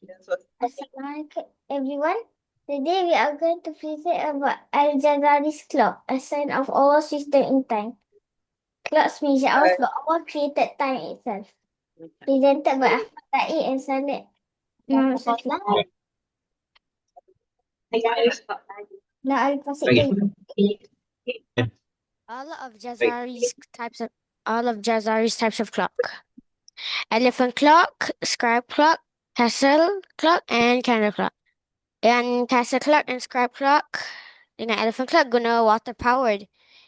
Assalamualaikum everyone. Today we are going to present about Al-Jazari's clock, a sign of Allah's wisdom in time. Clocks measure hours, but Allah created time itself. Presented by Ahmad Ta'i and Saleh Muhammad Safi. Now I'll pass it to you. All of Jazari's types of clock. Elephant clock, scribe clock, castle clock, and candle clock. Yang castle clock and scribe clock dengan elephant clock guna water powered.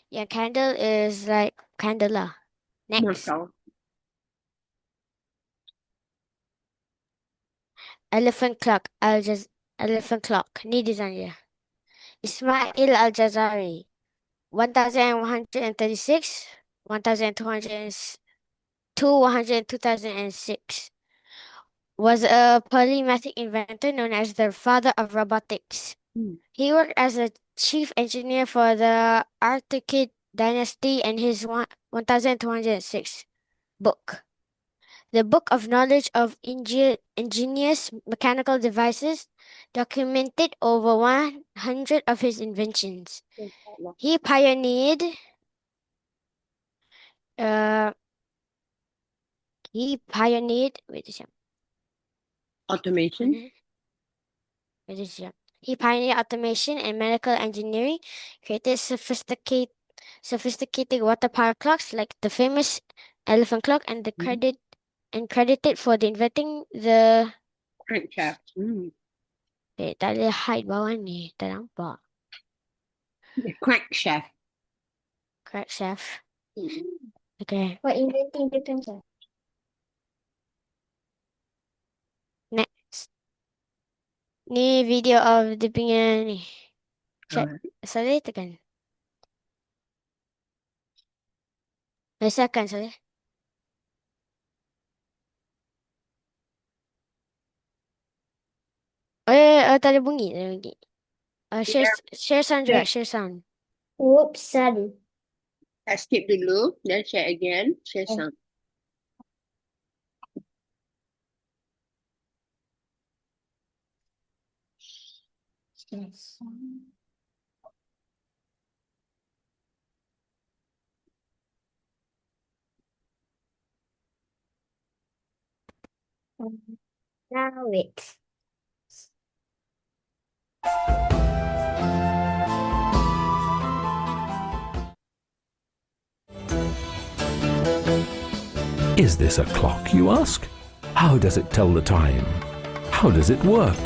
Yang candle is like candle lah. Next. Elephant clock, elephant clock. Ni design dia. Ismail Al-Jazari, 1136, 1200 to 2006. Was a polymathic inventor known as the father of robotics. He worked as a chief engineer for the Artukid dynasty and his 1206 book. The Book of Knowledge of Ingenious Mechanical Devices documented over 100 of his inventions. He pioneered automation. He pioneered automation and medical engineering, created sophisticated water power clocks like the famous elephant clock, and credited for the inventing the Crankshaft. Okay, tak boleh hide bawah ni, tak nampak. The crankshaft. Crankshaft. Okay. What inventing the crankshaft? Next. Ni video of dia punya ni. Sorry, tekan. Biasakan, sorry. Tak ada bunyi, share sound juga, share sound. Oops, sorry. Skip dulu, then share again. Share sound. Now wait. Is this a clock, you ask? How does it tell the time? How does it work?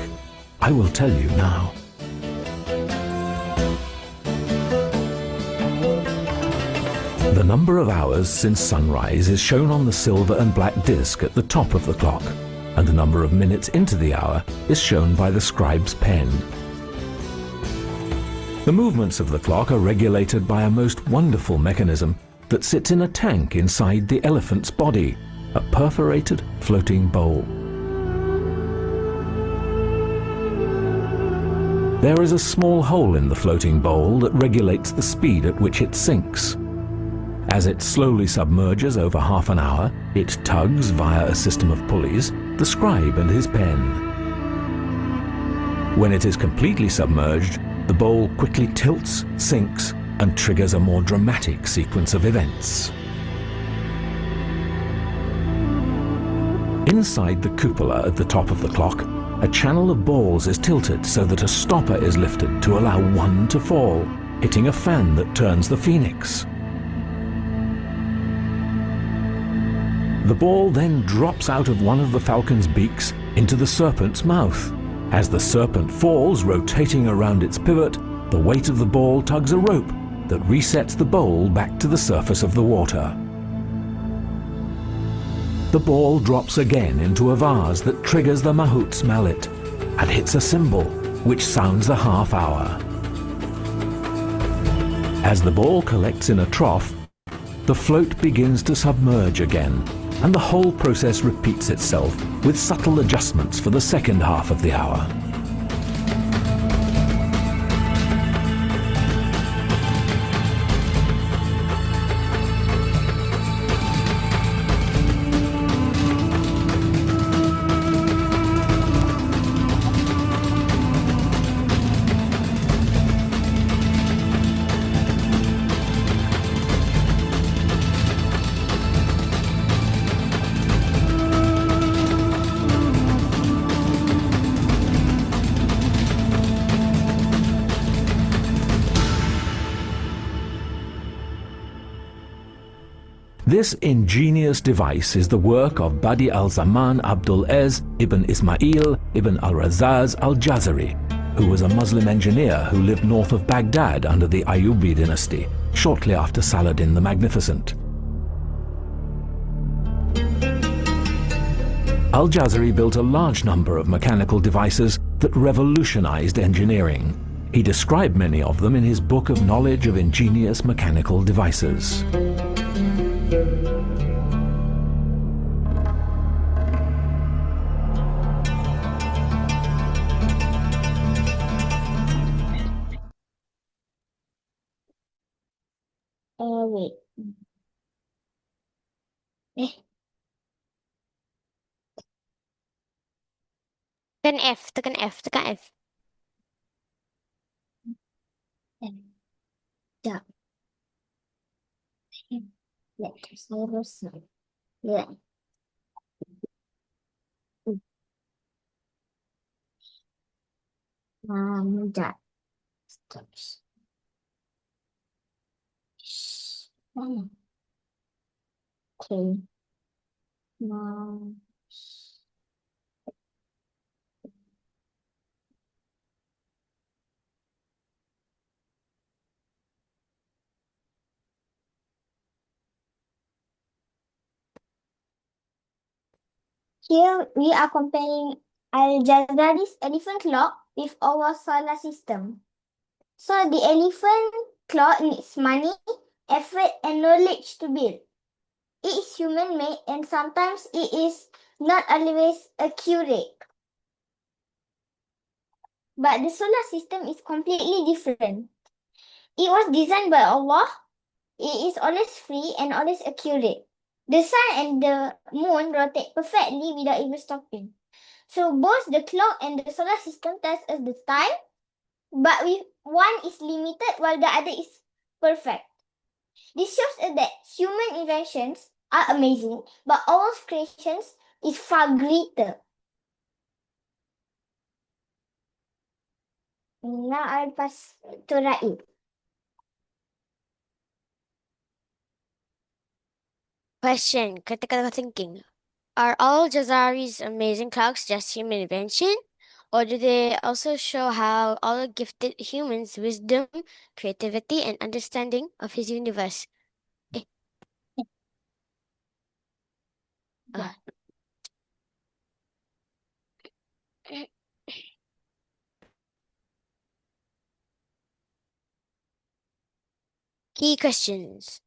I will tell you now. The number of hours since sunrise is shown on the silver and black disc at the top of the clock, and the number of minutes into the hour is shown by the scribe's pen. The movements of the clock are regulated by a most wonderful mechanism that sits in a tank inside the elephant's body, a perforated floating bowl. There is a small hole in the floating bowl that regulates the speed at which it sinks. As it slowly submerges over half an hour, it tugs via a system of pulleys the scribe and his pen. When it is completely submerged, the bowl quickly tilts, sinks, and triggers a more dramatic sequence of events. Inside the cupola at the top of the clock, a channel of balls is tilted so that a stopper is lifted to allow one to fall, hitting a fan that turns the phoenix. The ball then drops out of one of the falcon's beaks into the serpent's mouth. As the serpent falls, rotating around its pivot, the weight of the ball tugs a rope that resets the bowl back to the surface of the water. The ball drops again into a vase that triggers the mahout's mallet and hits a cymbal, which sounds the half hour. As the ball collects in a trough, the float begins to submerge again, and the whole process repeats itself with subtle adjustments for the second half of the hour. This ingenious device is the work of Badi al-Zaman Abdul Ez ibn Ismail ibn al-Razaz al-Jazari, who was a Muslim engineer who lived north of Baghdad under the Ayyubi dynasty, shortly after Saladin the Magnificent. Al-Jazari built a large number of mechanical devices that revolutionized engineering. He described many of them in his book of knowledge of ingenious mechanical devices. Wait. Tekan F, tekan F, tekan F. Yeah. Let's yeah. That stops. Okay. Now. Here we are comparing Al-Jazari's elephant clock with our solar system. So the elephant clock needs money, effort, and knowledge to build. It is human-made and sometimes it is not always accurate. But the solar system is completely different. It was designed by Allah. It is always free and always accurate. The sun and the moon rotate perfectly without even stopping. So both the clock and the solar system tells us the time, but one is limited while the other is perfect. This shows us that human inventions are amazing, but Allah's creations is far greater. Now I'll pass to Raib. Question, critical thinking. Are all Jazari's amazing clocks just human invention? Or do they also show how Allah gifted humans wisdom, creativity, and understanding of His universe? Yeah. Key questions.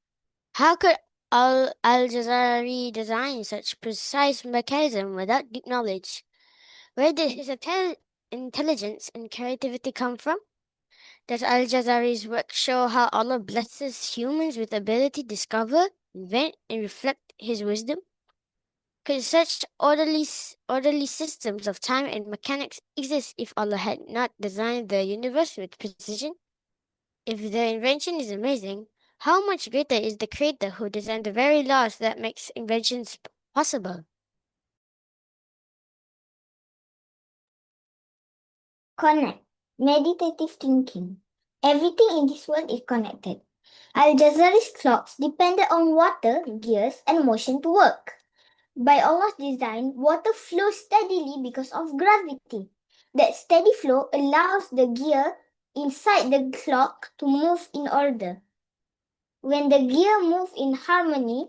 How could Al-Jazari design such precise mechanism without deep knowledge? Where did his intelligence and creativity come from? Does Al-Jazari's work show how Allah blesses humans with the ability to discover, invent, and reflect His wisdom? Could such orderly systems of time and mechanics exist if Allah had not designed the universe with precision? If the invention is amazing, how much greater is the creator who designed the very laws that makes inventions possible? Connect. Meditative thinking. Everything in this world is connected. Al-Jazari's clocks depended on water, gears, and motion to work. By Allah's design, water flows steadily because of gravity. That steady flow allows the gear inside the clock to move in order. When the gear move in harmony,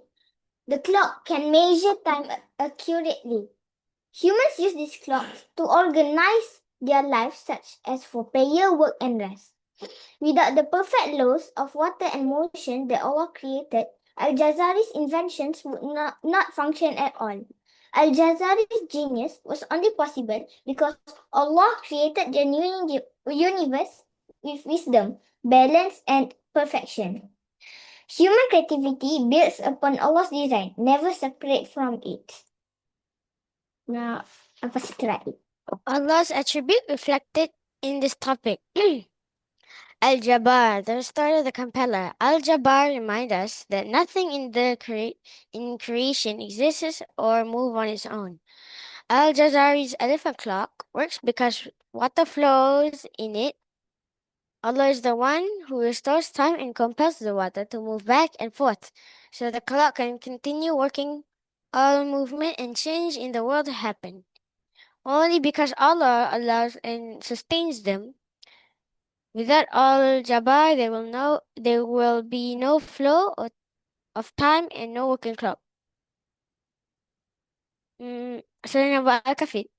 the clock can measure time accurately. Humans use these clocks to organize their lives, such as for prayer, work, and rest. Without the perfect laws of water and motion that Allah created, Al-Jazari's inventions would not function at all. Al-Jazari's genius was only possible because Allah created the universe with wisdom, balance, and perfection. Human creativity builds upon Allah's design, never separate from it. Now, apa setelah itu? Allah's attribute reflected in this topic. Al-Jabbar, the restorer, the compeller. Al-Jabbar reminds us that nothing in creation exists or moves on its own. Al-Jazari's elephant clock works because water flows in it Allah is the one who restores time and compels the water to move back and forth, so the clock can continue working. All movement and change in the world happen only because Allah allows and sustains them. Without Al Jabbar, there will be no flow of time and no working clock. Selain buat Al-Kafir.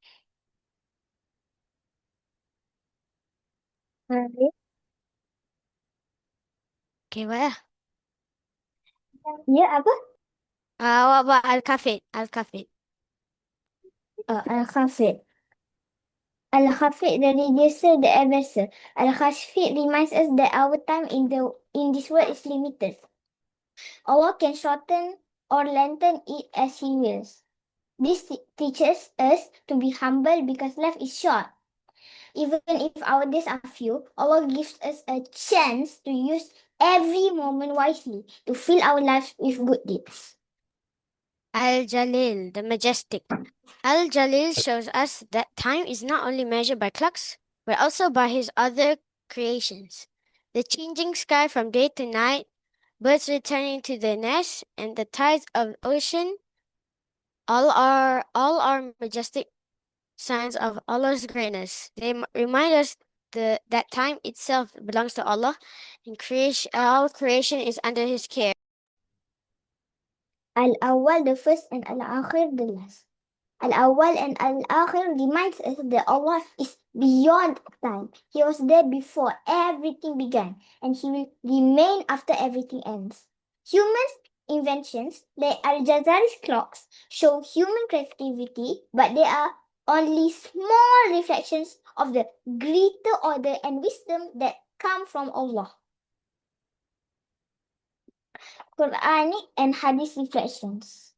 Okay, buat lah. Ya, apa? Awak buat Al-Kafir. Al-Kafir. Al-Khafid. Al-Khafid, the reducer, the eraser. Al-Khafid reminds us that our time in this world is limited. Allah can shorten or lengthen it as He wills. This teaches us to be humble because life is short. Even if our days are few, Allah gives us a chance to use every moment wisely to fill our lives with good deeds. Al-Jalil, the majestic. Al-Jalil shows us that time is not only measured by clocks, but also by his other creations. The changing sky from day to night, birds returning to their nests, and the tides of the ocean, all are majestic signs of Allah's greatness. They remind us that time itself belongs to Allah, and all creation is under His care. Al-Awwal, the first, and Al-Akhir, the last. Al-Awwal and Al-Akhir reminds us that Allah is beyond time. He was there before everything began, and He will remain after everything ends. Human inventions like Al-Jazari's clocks show human creativity, but they are only small reflections of the greater order and wisdom that come from Allah. Quranic and Hadith reflections.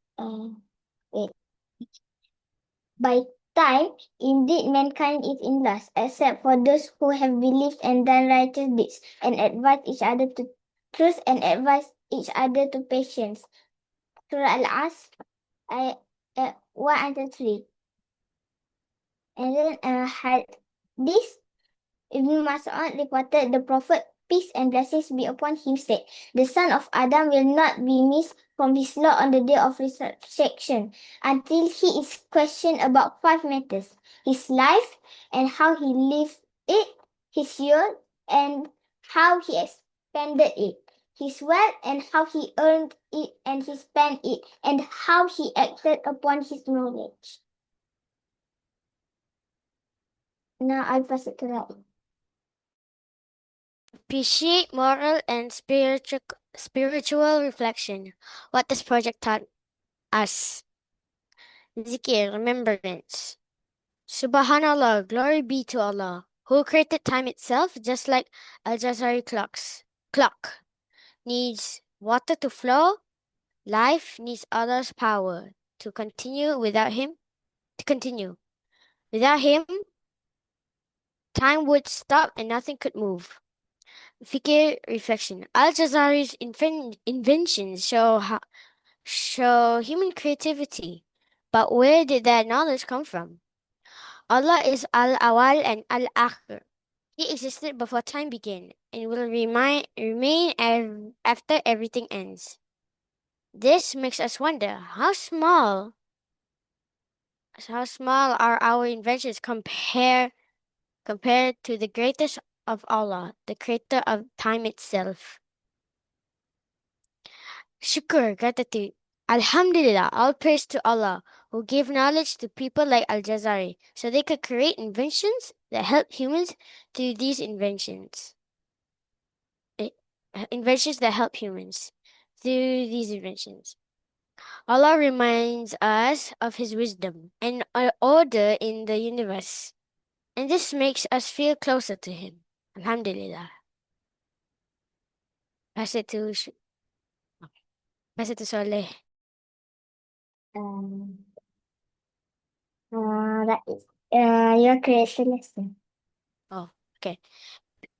By time, indeed mankind is in loss, except for those who have believed and done righteous deeds, and advise each other to truth and advise each other to patience. Surah Al-Asr, ayat 1 and 3. And then this Ibn Mas'ud reported the Prophet, peace and blessings be upon him, said, the son of Adam will not be missed from his Lord on the day of resurrection until he is questioned about 5 matters: his life and how he lived it, his youth and how he expended it, his wealth and how he earned it and he spent it, and how he acted upon his knowledge. Now I'll pass it to Rai. Appreciate moral and spiritual reflection. What this project taught us. Zikir, remembrance. Subhanallah, glory be to Allah, who created time itself just like Al-Jazari clock needs water to flow. Life needs Allah's power to continue. Without Him, time would stop and nothing could move. Fikir reflection. Al-Jazari's inventions show human creativity, but where did that knowledge come from? Allah is Al-Awwal and Al-Akhir. He existed before time began and will remain after everything ends. This makes us wonder how small are our inventions compared to the greatest of Allah, the creator of time itself. Shukr, gratitude. Alhamdulillah, all praise to Allah, who gave knowledge to people like Al-Jazari, so they could create inventions that help humans through these inventions. Inventions that help humans through these inventions. Allah reminds us of His wisdom and order in the universe, and this makes us feel closer to Him. Alhamdulillah. Pass it to Soleh. Your creation lesson. Oh, okay.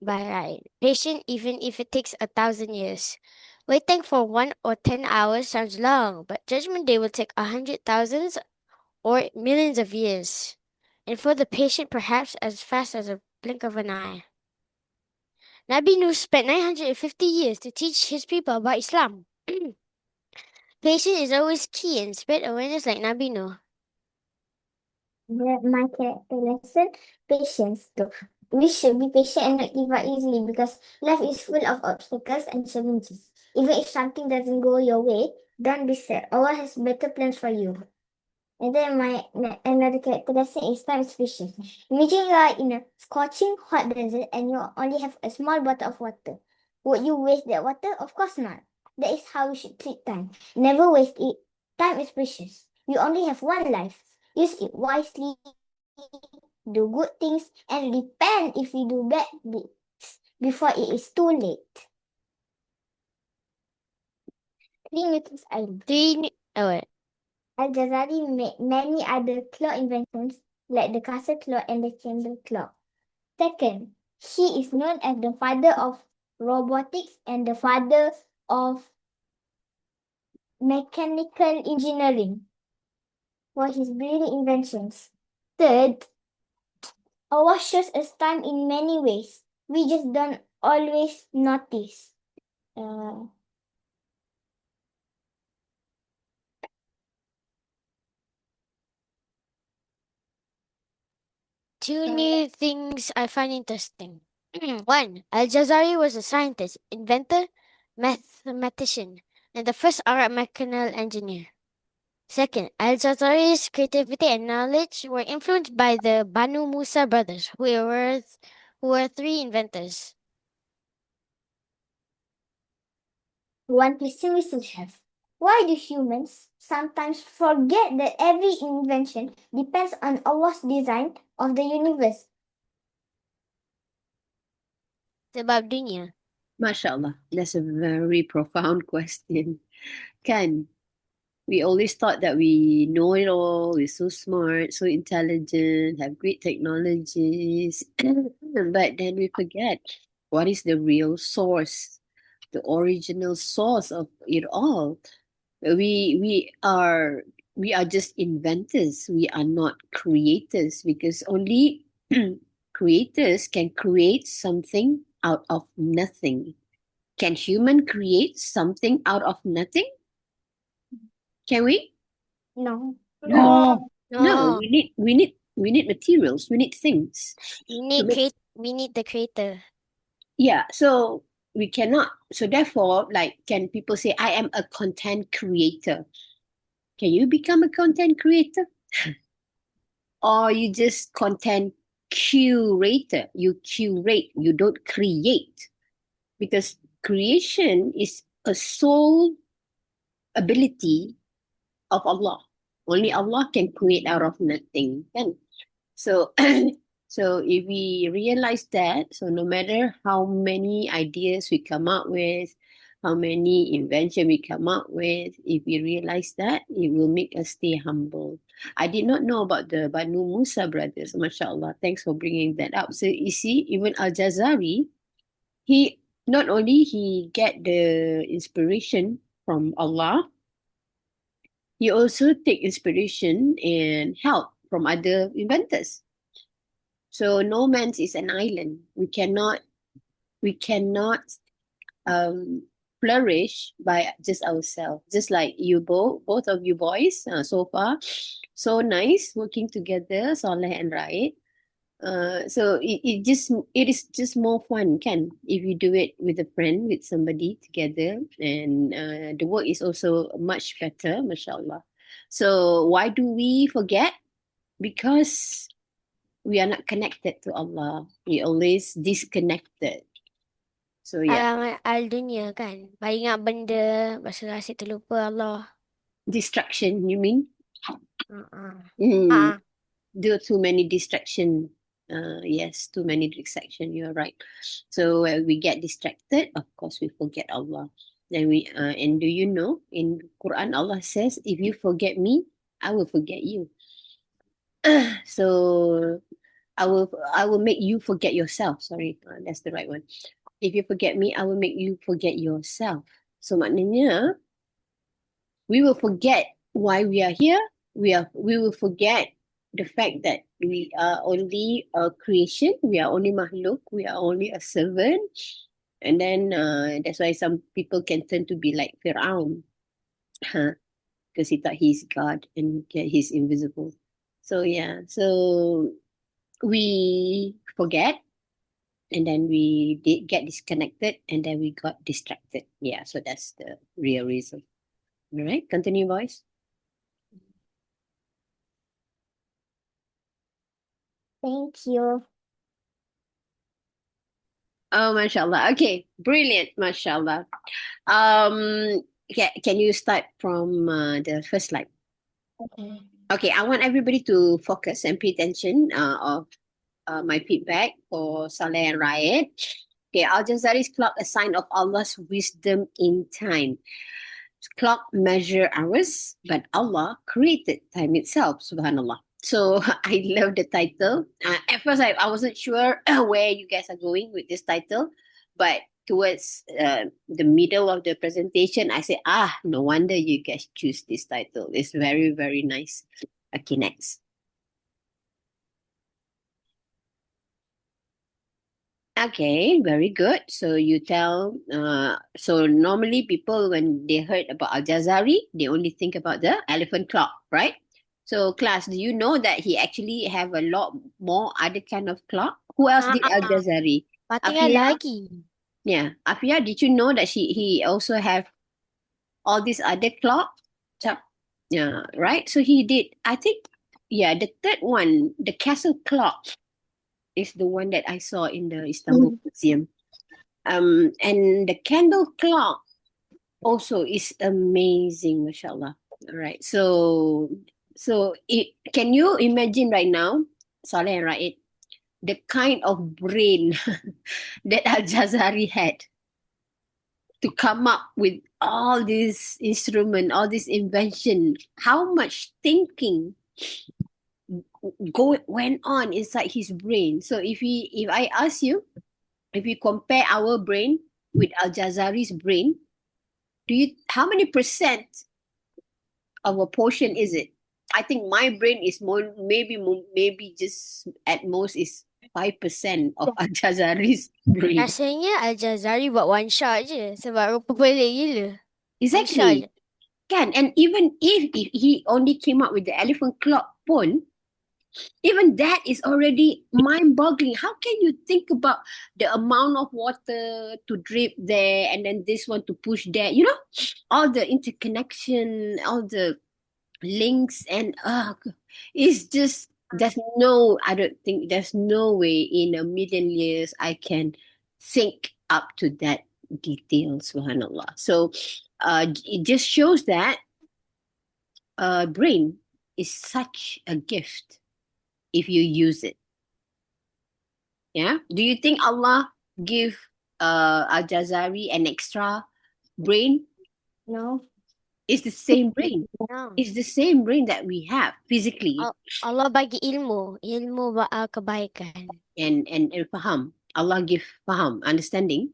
Right. Patient even if it takes 1,000 years. Waiting for 1 or 10 hours sounds long, but Judgment Day will take 100,000 or millions of years. And for the patient, perhaps as fast as a blink of an eye. Nabi Nuh spent 950 years to teach his people about Islam. Patience is always key and spread awareness like Nabi Nuh. My character lesson, patience too. We should be patient and not give up easily because life is full of obstacles and challenges. Even if something doesn't go your way, don't be sad. Allah has better plans for you. And then another character lesson is time is precious. Imagine you are in a scorching hot desert and you only have a small bottle of water. Would you waste that water? Of course not. That is how we should treat time. Never waste it. Time is precious. You only have one life. Use it wisely, do good things, and repent if you do bad deeds before it is too late. 3 Newton's island. Al-Jazari made many other clock inventions like the castle clock and the chamber clock. Second, he is known as the father of robotics and the father of mechanical engineering for his brilliant inventions. Third, Allah shows us time in many ways. We just don't always notice. Two new things I find interesting. 1. Al-Jazari was a scientist, inventor, mathematician, and the first Arab mechanical engineer. Second, Al-Jazari's creativity and knowledge were influenced by the Banu Musa brothers, who were 3 inventors. One question we still have. Why do humans sometimes forget that every invention depends on Allah's design of the universe? Sebab dunia. MashaAllah, that's a very profound question. Kan, we always thought that we know it all, we're so smart, so intelligent, have great technologies, but then we forget what is the real source, the original source of it all. We are just inventors. We are not creators because only creators can create something out of nothing. Can human create something out of nothing? Can we? No. No. No. No, we need materials, we need things. We to make- need the creator. Yeah, so we cannot. So therefore, like, can people say, I am a content creator? Can you become a content creator? Or you just content curator? You curate, you don't create. Because creation is a sole ability of Allah. Only Allah can create out of nothing. Kan? So, so if we realize that, so no matter how many ideas we come up with, how many invention we come up with, if we realize that, it will make us stay humble. I did not know about the Banu Musa brothers. MashaAllah. Thanks for bringing that up. So you see, even Al-Jazari, he not only he get the inspiration from Allah, he also take inspiration and help from other inventors. So no man's is an island. We cannot flourish by just ourselves. Just like you both of you boys so far, so nice working together, Soleh and Raid. So it is just more fun, can if you do it with a friend, with somebody together, and the work is also much better, mashallah. So why do we forget? Because we are not connected to Allah. We always disconnected. So yeah, Alamat al-dunia kan. Baru ingat benda, pasal asyik terlupa Allah. distraction. You mean? Uh-uh. There are too many distraction. Yes, too many distraction. You're right. So when we get distracted, of course, we forget Allah. Then and do you know in Quran Allah says, if you forget me, I will forget you. So I will make you forget yourself. Sorry, that's the right one. If you forget me, I will make you forget yourself. So maknanya we will forget why we are here. We will forget the fact that we are only a creation, we are only makhluk, we are only a servant. And then that's why some people can turn to be like Fir'aun. Because he thought he's God and he's invisible. So yeah, so we forget and then we did get disconnected and then we got distracted. Yeah, so that's the real reason. All right, continue, boys. Thank you. Oh, mashallah. Okay, brilliant, mashallah. Can you start from the first slide? Okay. Okay, I want everybody to focus and pay attention of my feedback for Saleh and Riot. Okay, Al-Jazari's clock, a sign of Allah's wisdom in time. Clock measure hours, but Allah created time itself, subhanallah. So I love the title. At first, I wasn't sure where you guys are going with this title, but towards the middle of the presentation, I said, no wonder you guys choose this title. It's very, very nice. Okay, next. Okay, very good. So you tell, so normally people, when they heard about Al-Jazari, they only think about the elephant clock, right? So class, do you know that he actually have a lot more other kind of clock? Who else did Al-Jazari? Patinggal Afia? lagi. Yeah. Afia, did you know that he also have all these other clock? Yeah, right? So he did, I think, yeah, the third one, the castle clock is the one that I saw in the Istanbul Museum. And the candle clock also is amazing, mashallah. All right. So can you imagine right now, Saleh and Raid, the kind of brain that Al-Jazari had to come up with all this instrument, all this invention, how much thinking went on inside his brain. So if I ask you, if you compare our brain with Al-Jazari's brain, how many percent of a portion is it? I think my brain is maybe just at most is 5% of Al-Jazari's brain. Rasanya Al-Jazari buat one shot je. Sebab rupa pelik gila. One shot Exactly. je. Kan? And even if he only came up with the elephant clock pun, even that is already mind-boggling. How can you think about the amount of water to drip there and then this one to push there? You know, all the interconnection, all the links, and it's just I don't think there's no way in a million years I can think up to that detail, subhanallah. So it just shows that brain is such a gift if you use it. Yeah. Do you think Allah give Al-Jazari an extra brain? No. It's the same brain. No. It's the same brain that we have physically. Allah bagi ilmu. Ilmu kebaikan. And faham. Allah give faham, understanding,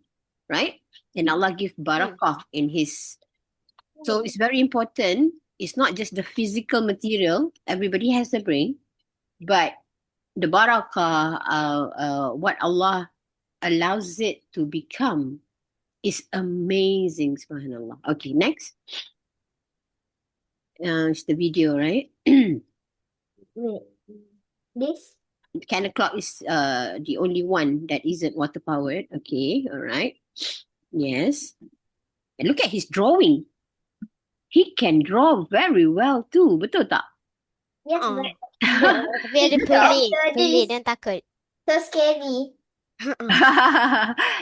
right? And Allah give barakah in his. So it's very important. It's not just the physical material. Everybody has a brain, but the barakah, what Allah allows it to become, is amazing. Subhanallah. Okay, next. It's the video, right? Wait. This? Candle clock is the only one that isn't water powered. Okay, all right. Yes. And look at his drawing. He can draw very well too. Betul tak? Yes, Tapi but ada pelik dan takut. so scary.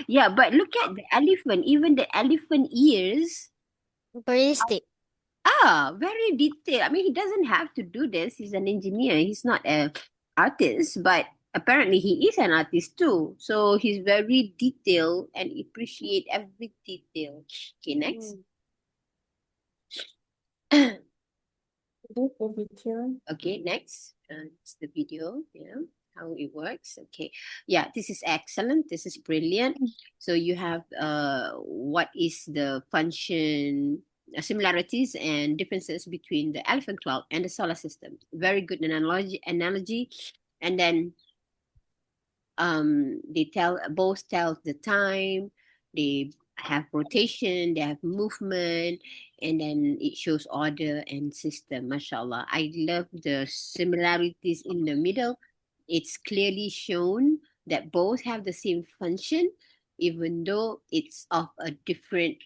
Yeah, but look at the elephant. Even the elephant ears. Realistic. Very detailed. I mean, he doesn't have to do this. He's an engineer. He's not an artist, but apparently he is an artist too. So he's very detailed and appreciate every detail. Okay, next. This is the video. Okay, next. It's the video. Yeah, how it works. Okay. Yeah, this is excellent. This is brilliant. So you have what is the function similarities and differences between the elephant clock and the solar system. Very good analogy. And then they both tell the time, they have rotation, they have movement, and then it shows order and system. Mashallah, I love the similarities in the middle. It's clearly shown that both have the same function, even though it's of a different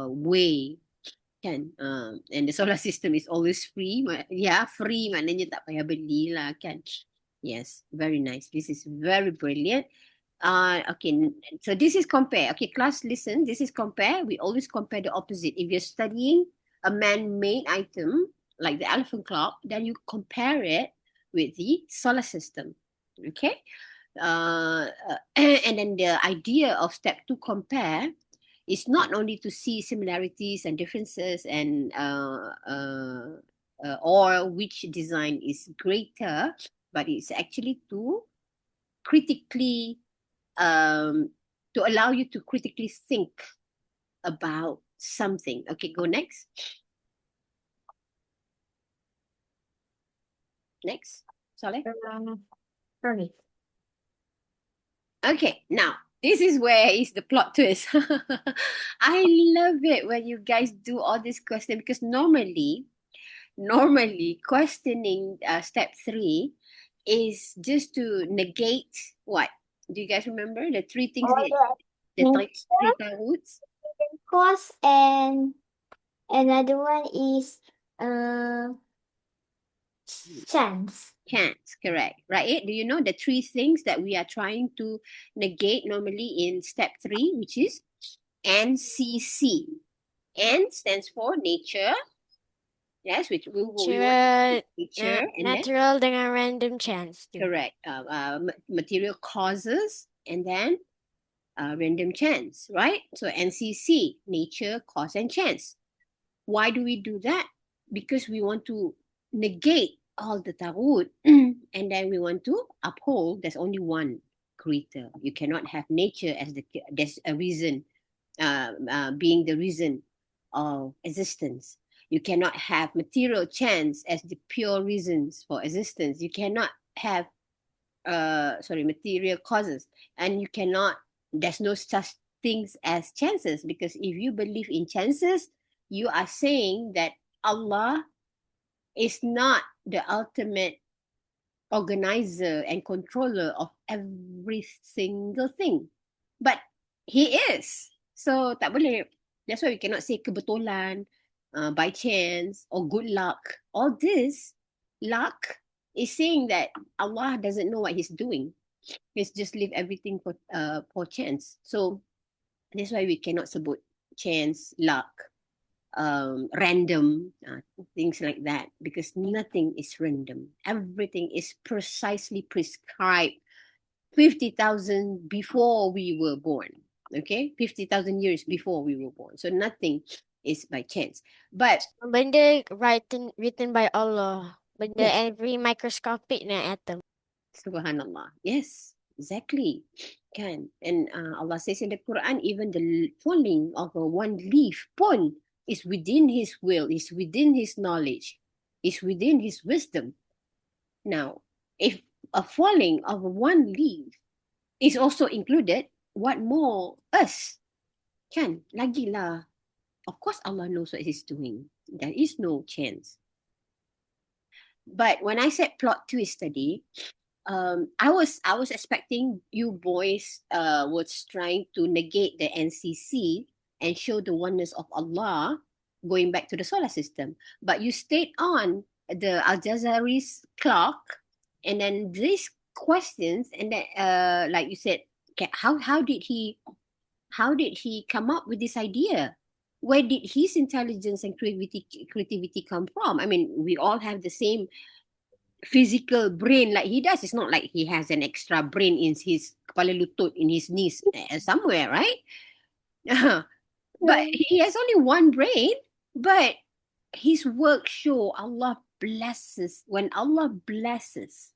way. Kan? And the solar system is always free. Yeah, free maknanya tak payah beli lah kan. Yes, very nice. This is very brilliant. Okay, so this is compare. Okay, class, listen. This is compare. We always compare the opposite. If you're studying a man-made item like the elephant clock, then you compare it with the solar system. Okay, and then the idea of step 2 compare is not only to see similarities and differences and or which design is greater, but it's actually to critically to allow you to critically think about something. Okay, go next. Next, Soleh. Sorry. Okay, now this is where is the plot twist. I love it when you guys do all this question because normally questioning step 3 is just to negate what? Do you guys remember the three things? All The the three taghoots? cause and another one is chance. Chance, correct. Right? Do you know the three things that we are trying to negate normally in step 3, which is NCC? N stands for nature. Yes, which we want nature and then natural dengan random chance. correct. Material causes and then random chance, right? So NCC, nature, cause, and chance. Why do we do that? Because we want to negate all the taghut and then we want to uphold there's only one creator. You cannot have nature as there's a reason, being the reason of existence. You cannot have material chance as the pure reasons for existence. You cannot have material causes, and you cannot, there's no such things as chances, because if you believe in chances, you are saying that Allah is not the ultimate organizer and controller of every single thing, but he is. So tak boleh. That's why we cannot say kebetulan, by chance, or good luck. All this luck is saying that Allah doesn't know what he's doing. He's just leave everything for chance. So that's why we cannot sebut chance, luck, random, things like that, because nothing is random. Everything is precisely prescribed 50,000 before we were born. Okay, 50,000 years before we were born. So nothing is by chance. But Benda written by Allah. Benda Yes. every microscopic na atom. Subhanallah. Yes, exactly. Kan. And Allah says in the Quran, even the falling of one leaf pun is within his will, is within his knowledge, is within his wisdom. Now, if a falling of one leaf is also included, what more us? Kan? Lagilah. Of course, Allah knows what he's doing. There is no chance. But when I said plot twist study, I was expecting you boys was trying to negate the NCC and show the oneness of Allah going back to the solar system. But you stayed on the Al-Jazari's clock, and then these questions, and then like you said, how did he come up with this idea? Where did his intelligence and creativity come from? I mean, we all have the same physical brain like he does. It's not like he has an extra brain in his kepala lutut, in his knees, somewhere, right? But he has only one brain, but his work show Allah blesses. When Allah blesses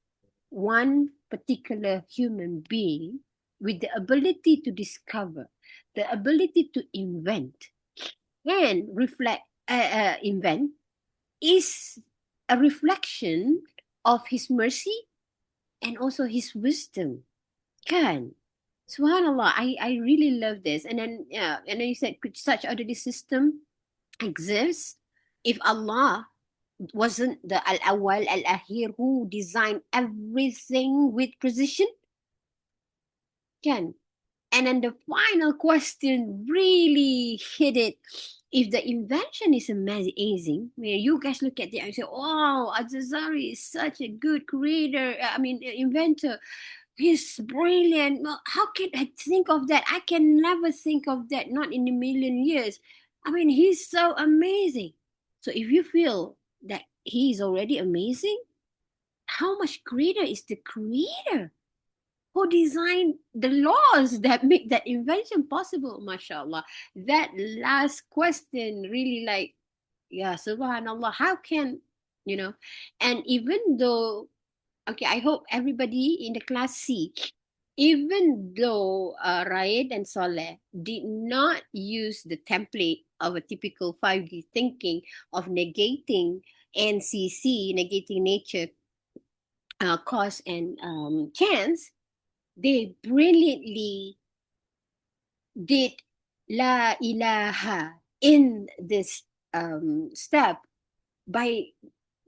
one particular human being with the ability to discover, the ability to invent, can invent is a reflection of his mercy and also his wisdom. Kan? Subhanallah, I really love this. And then you said, could such orderly system exist if Allah wasn't the Al-Awwal Al-Akhir who designed everything with precision? Kan? And then the final question really hit it. If the invention is amazing, where you guys look at it and say, "Oh, Al-Jazari is such a good creator. Inventor. He's brilliant. Well, how can I think of that? I can never think of that. Not in a million years. He's so amazing." So if you feel that he is already amazing, how much greater is the creator who designed the laws that make that invention possible? MashaAllah. That last question really subhanallah, how can, and even though, okay, I hope everybody in the class see, even though Raed and Soleh did not use the template of a typical 5D thinking of negating NCC, negating nature, cause and chance, they brilliantly did La ilaha in this step by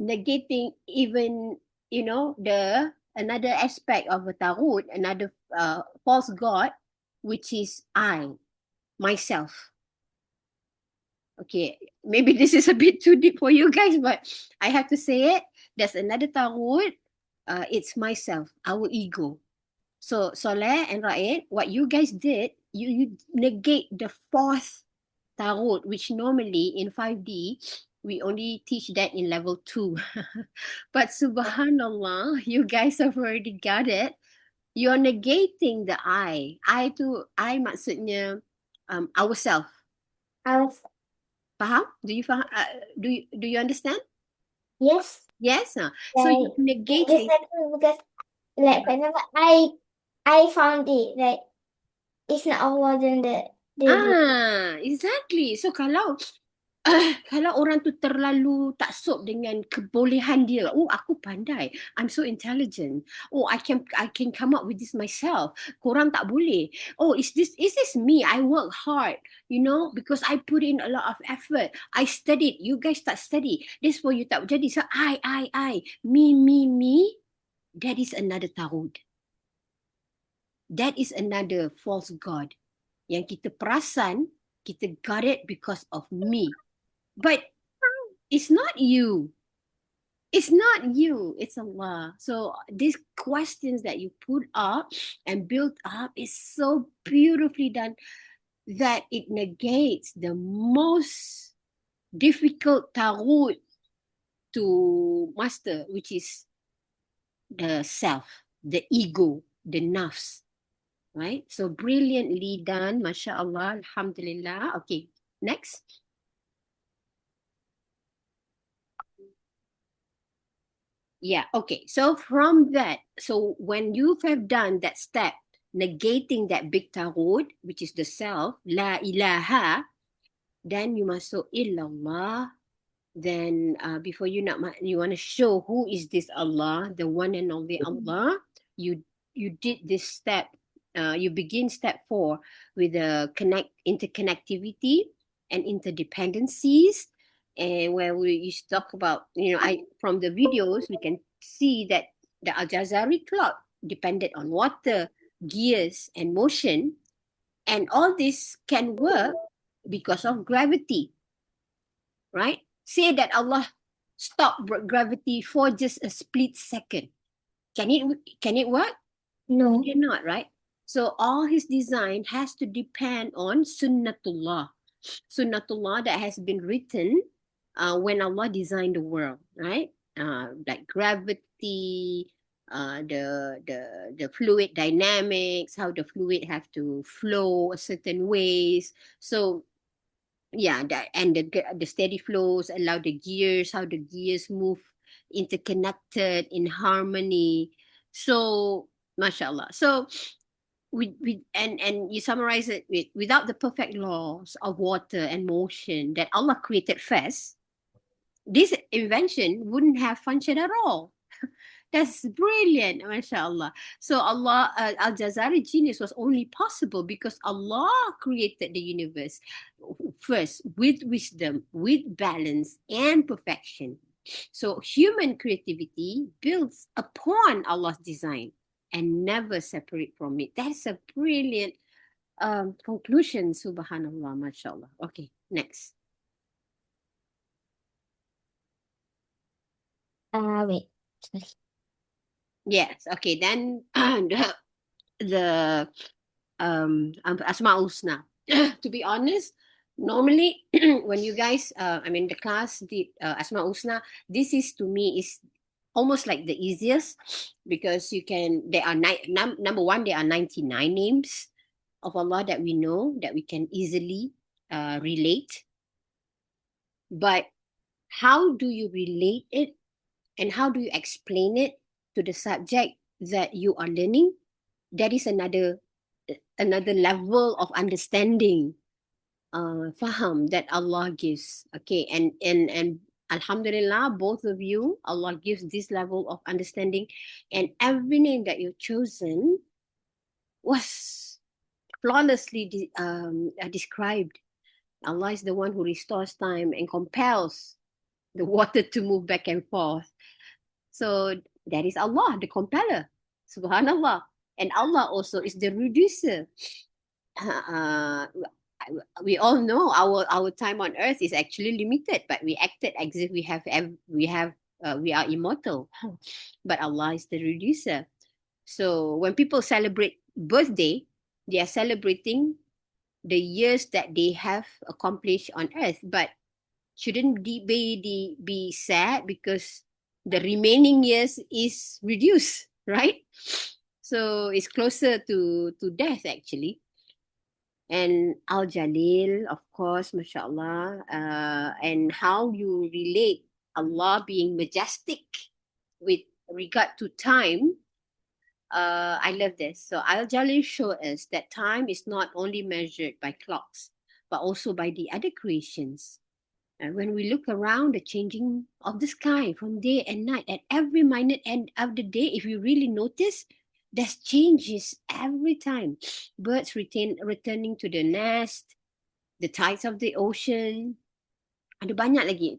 negating even, the another aspect of a tarut, another false god, which is I, myself. Okay, maybe this is a bit too deep for you guys, but I have to say it. There's another tarut. It's myself, our ego. So Soleh and Raed, what you guys did, you negate the fourth tarot, which normally in 5D, we only teach that in level 2. But subhanallah, you guys have already got it. You're negating the I. I maksudnya ourself. Faham? Do you faham? Do you understand? Yes. Yes. So you're negating. Because, for example, I found it, it's not Allah than the Exactly. So kalau orang tu terlalu taksub dengan kebolehan dia, oh aku pandai, I'm so intelligent, oh I can come up with this myself, korang tak boleh, oh is this me, I work hard, because I put in a lot of effort, I studied, you guys tak study, this for you tak jadi. So I, me, that is another tarut, that is another false god yang kita perasan kita got it because of me. But it's not you. It's not you. It's Allah. So these questions that you put up and built up is so beautifully done that it negates the most difficult tarut to master, which is the self, the ego, the nafs. Right? So brilliantly done. MashaAllah. Alhamdulillah. Okay. Next. Yeah, okay. So from that, so when you have done that step, negating that big tarut, which is the self, la ilaha, then you masuk illallah. Then before you want to show who is this Allah, the one and only Allah, you did this step. You begin step 4 with the interconnectivity and interdependencies. And where we used to talk about, from the videos, we can see that the Al-Jazari clock depended on water, gears, and motion. And all this can work because of gravity, right? Say that Allah stopped gravity for just a split second. Can it work? No. It cannot, right? So all his design has to depend on Sunnatullah. Sunnatullah that has been written when Allah designed the world, right? Like gravity, the fluid dynamics, how the fluid have to flow a certain ways. So yeah, and the steady flows allow the gears, how the gears move interconnected in harmony. So mashallah. So and you summarize it with without the perfect laws of water and motion that Allah created first, this invention wouldn't have functioned at all. That's brilliant, mashallah. So Allah, Al-Jazari genius was only possible because Allah created the universe first with wisdom, with balance and perfection. So human creativity builds upon Allah's design and never separate from it. That's a brilliant conclusion, subhanallah, mashallah. Okay, next. Wait. Sorry. Yes, okay, then the Asma Husna. To be honest, normally when you guys, the class did Asma Husna, this is to me is almost like the easiest because there are number one, there are 99 names of Allah that we know that we can easily relate. But how do you relate it and how do you explain it to the subject that you are learning? That is another level of understanding, faham that Allah gives. Okay, and alhamdulillah, both of you, Allah gives this level of understanding, and every name that you've chosen was flawlessly described. Allah is the one who restores time and compels the water to move back and forth. So that is Allah, the compeller. Subhanallah. And Allah also is the reducer. We all know our time on earth is actually limited, but we acted as if we are immortal. But Allah is the reducer. So when people celebrate birthday, they are celebrating the years that they have accomplished on earth. But shouldn't be sad because the remaining years is reduced, right? So it's closer to death actually. And Al-Jalil, of course, mashallah, and how you relate Allah being majestic with regard to time. I love this. So Al-Jalil shows us that time is not only measured by clocks, but also by the other creations. And when we look around the changing of the sky from day and night, at every minute end of the day, if you really notice, there's changes every time. Birds returning to the nest, the tides of the ocean. Ada banyak lagi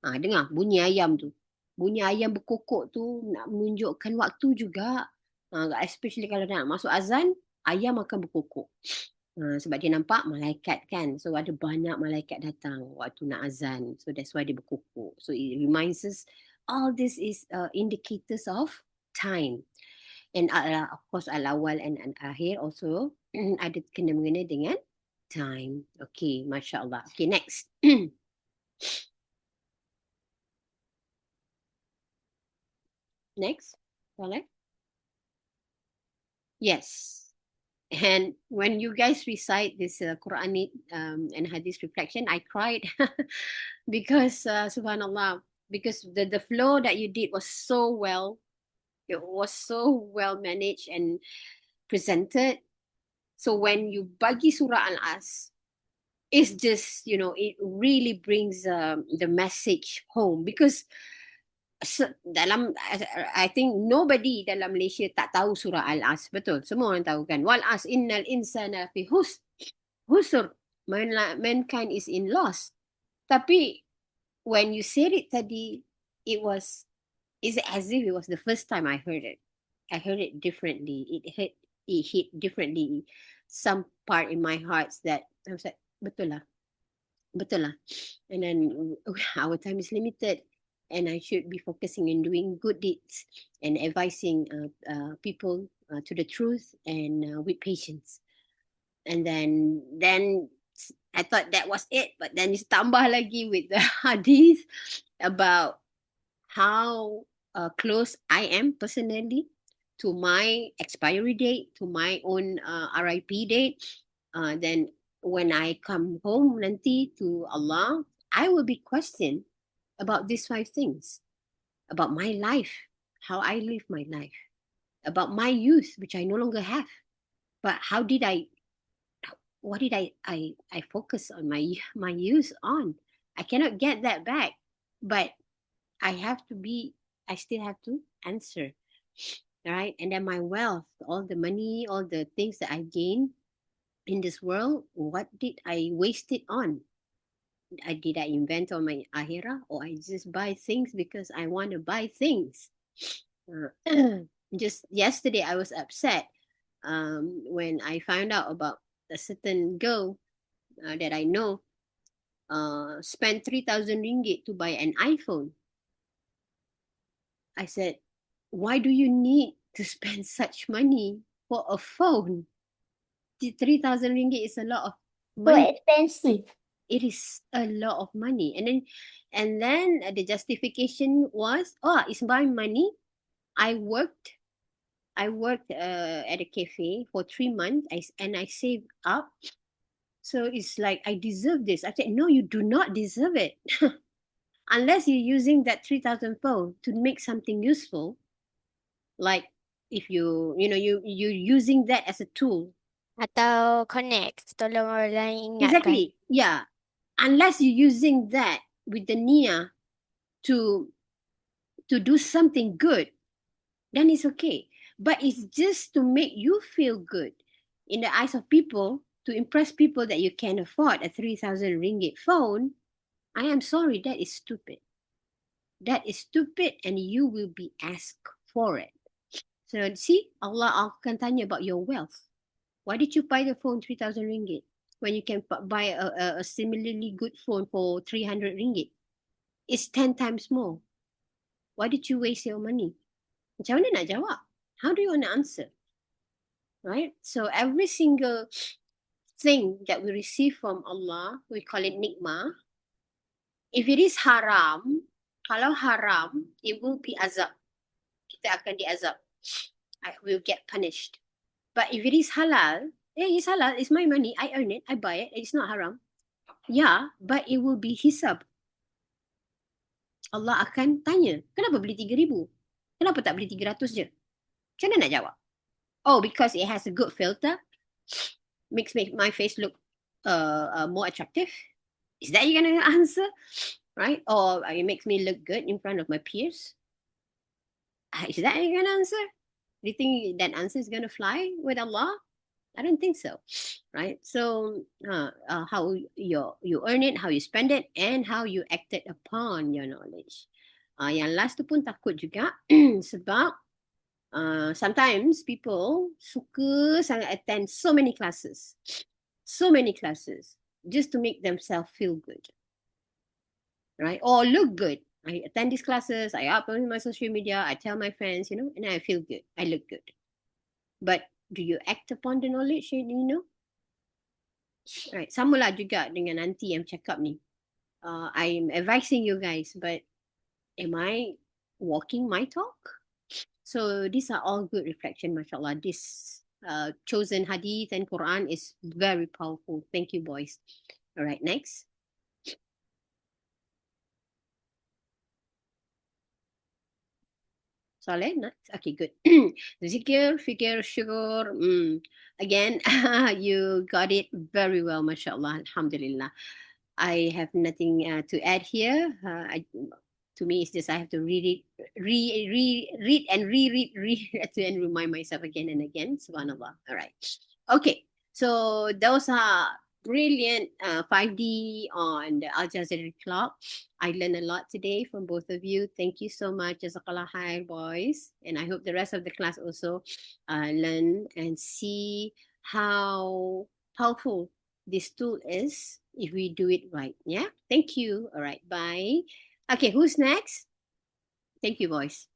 dengar bunyi ayam tu. Bunyi ayam berkokok tu nak menunjukkan waktu juga. Especially kalau nak masuk azan, ayam akan berkokok. Sebab dia nampak malaikat kan. So ada banyak malaikat datang waktu nak azan. So that's why dia berkokok. So it reminds us all this is indicators of time. And of course al-awwal and akhir also ada kena-mengena dengan time. Okay, masya-Allah. Okay, next. Next. Soleh? Yes. And when you guys recite this Quranic and Hadith reflection, I cried because subhanallah, because the flow that you did was so well, it was so well managed and presented. So when you bagi surah Al-As, it's just, it really brings the message home because I think nobody dalam Malaysia tak tahu surah Al-As. Betul, semua orang tahu kan. Wal as innal insana fi husr. Mankind is in loss. Tapi when you said it tadi, it's as if it was the first time I heard it. I heard it differently. It hit differently. Some part in my heart that I was like, betul lah. And then our time is limited. And I should be focusing on doing good deeds and advising people to the truth and with patience. And then I thought that was it, but then it's tambah lagi with the hadith about how close I am personally to my expiry date, to my own RIP date. Then when I come home nanti to Allah, I will be questioned about these 5 things, about my life. how I live my life, about my youth, which I no longer have. But what did I focus on my youth on? I cannot get that back, but I still have to answer, right? And then my wealth, all the money, all the things that I gained in this world, what did I waste it on? Did I invent on my ahira, or I just buy things because I want to buy things? Just yesterday, I was upset when I found out about a certain girl that I know spent 3,000 ringgit to buy an iPhone. I said, why do you need to spend such money for a phone? The 3,000 ringgit is a lot of So money. expensive. It is a lot of money. And then the justification was, oh, it's my money. I worked at a cafe for 3 months, and I saved up. So it's like, I deserve this. I said, no, you do not deserve it. Unless you're using that 3,000 phone to make something useful. Like if you're using that as a tool. Atau connect, tolong orang lain ingatkan. Exactly. Yeah. Unless you're using that with the niyyah to do something good, then it's okay. But it's just to make you feel good in the eyes of people, to impress people that you can afford a 3,000 ringgit phone. I am sorry, that is stupid. That is stupid, and you will be asked for it. So see, Allah akan tanya about your wealth. Why did you buy the phone 3,000 ringgit when you can buy a similarly good phone for 300 ringgit? It's 10 times more. Why did you waste your money? Macam mana nak jawab? How do you want to answer? Right? So every single thing that we receive from Allah, we call it nikmah. If it is haram, kalau haram, it will be azab. Kita akan diazab. We'll get punished. But if it is halal, it's halal, it's my money, I earn it, I buy it, it's not haram. Yeah, but it will be hisab. Allah akan tanya, kenapa beli 3,000? Kenapa tak beli 300 je? Macam mana nak jawab? Oh, because it has a good filter, makes my face look more attractive. Is that you're gonna answer? Right? Or it makes me look good in front of my peers? Is that you're gonna answer? Do you think that answer is gonna fly with Allah? I don't think so, right? So how you earn it, how you spend it, and how you acted upon your knowledge. Yang last tu pun takut juga sebab sometimes people suka sangat attend so many classes just to make themselves feel good, right? Or look good. I attend these classes, I upload on my social media, I tell my friends, and I feel good, I look good. But do you act upon the knowledge you know? Right, sama lah juga dengan nanti yang cakap ni. I'm advising you guys, but am I walking my talk? So these are all good reflection, mashallah. This chosen hadith and Quran is very powerful. Thank you, boys. All right, next. Soleh, next. Okay, good. Zikir, fikir, syukur. Again, you got it very well, mashallah. Alhamdulillah. I have nothing to add here. To me, it's just I have to read and reread and remind myself again and again. Subhanallah. All right. Okay. So those are brilliant 5D on the Al Jazeera clock. I learned a lot today from both of you. Thank you so much. Jazakallah khair, boys. And I hope the rest of the class also learn and see how powerful this tool is if we do it right. Yeah. Thank you. All right. Bye. Okay. Who's next? Thank you, boys.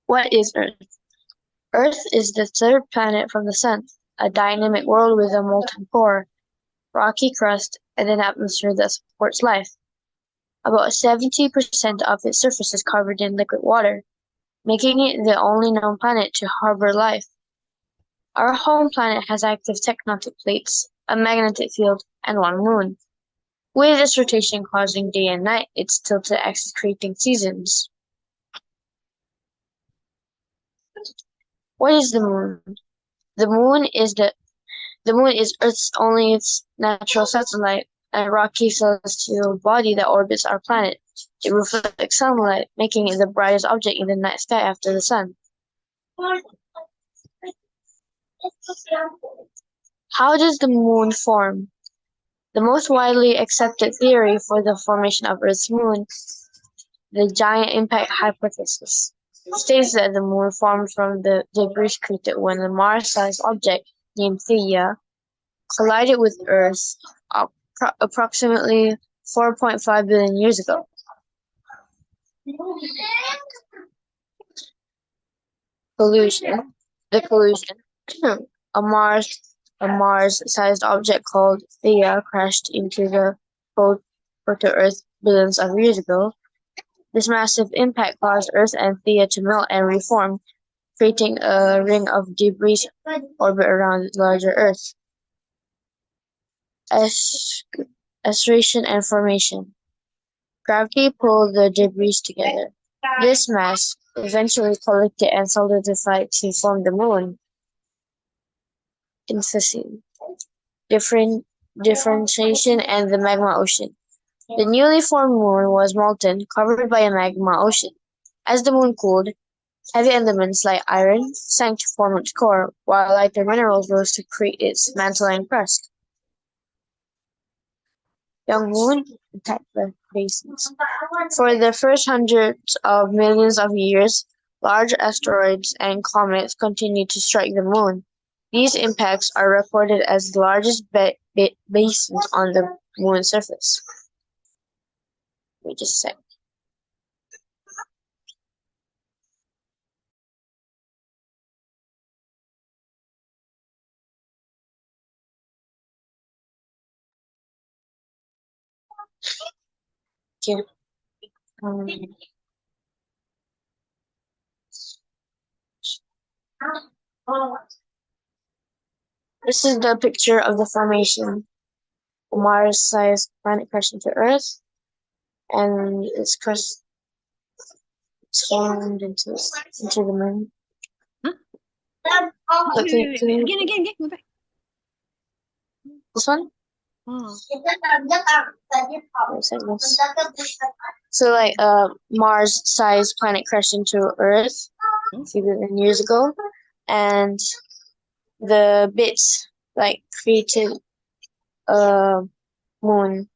What is Earth? Earth is the third planet from the Sun, a dynamic world with a molten core. rocky crust, and an atmosphere that supports life. About 70% of its surface is covered in liquid water, making it the only known planet to harbor life. Our home planet has active tectonic plates, a magnetic field, and one moon. With its rotation causing day and night, its tilted axis creating seasons. What is the moon? The moon is Earth's only its natural satellite, a rocky celestial body that orbits our planet. It reflects sunlight, making it the brightest object in the night sky after the sun. How does the moon form? The most widely accepted theory for the formation of Earth's moon, the giant impact hypothesis, states that the moon formed from the debris created when a Mars-sized object named Theia collided with Earth approximately 4.5 billion years ago. Collusion. The collusion. A Mars-sized object called Theia crashed into the proto-Earth billions of years ago. This massive impact caused Earth and Theia to melt and reform, creating a ring of debris orbit around larger Earth. Acceleration and formation. Gravity pulled the debris together. This mass eventually collected and solidified to form the moon. Infancy. Differentiation and the magma ocean. The newly formed moon was molten, covered by a magma ocean. As the moon cooled, heavy elements like iron sank to form its core, while lighter minerals rose to create its mantle and crust. Young moon attacked the basins. For the first hundreds of millions of years, large asteroids and comets continued to strike the moon. These impacts are recorded as the largest basins on the moon's surface. Wait just a sec. Okay. This is the picture of the formation. Mars-sized planet crashed into Earth, and its crust formed into the moon. Huh? Okay, Again, go back. this one? Oh. So like Mars-sized planet crashed into Earth a few billion years ago, and the bits like created a moon.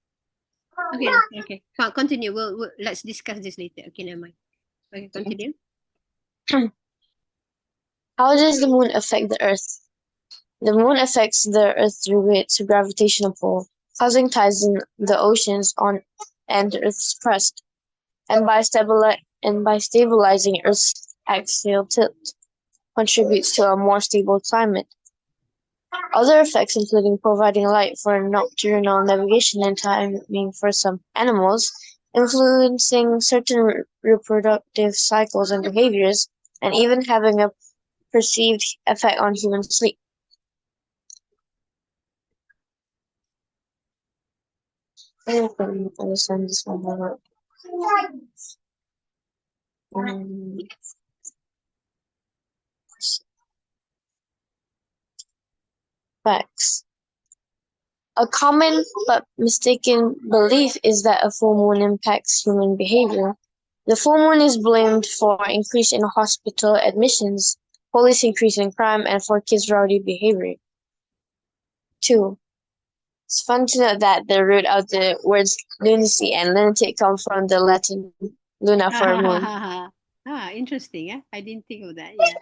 Okay. Continue. We'll let's discuss this later. Okay, never mind. Okay, continue. How does the moon affect the Earth? The moon affects the Earth through its gravitational pull, causing tides in the oceans and Earth's crust, and by stabilizing Earth's axial tilt, contributes to a more stable climate. Other effects including providing light for nocturnal navigation and timing for some animals, influencing certain reproductive cycles and behaviors, and even having a perceived effect on human sleep. I don't understand this one more. Facts. A common but mistaken belief is that a full moon impacts human behavior. The full moon is blamed for increase in hospital admissions, police increase in crime, and for kids' rowdy behavior. 2. It's fun to note that the root of the words lunacy and lunatic come from the Latin luna for moon. Interesting. Yeah, I didn't think of that. Yeah.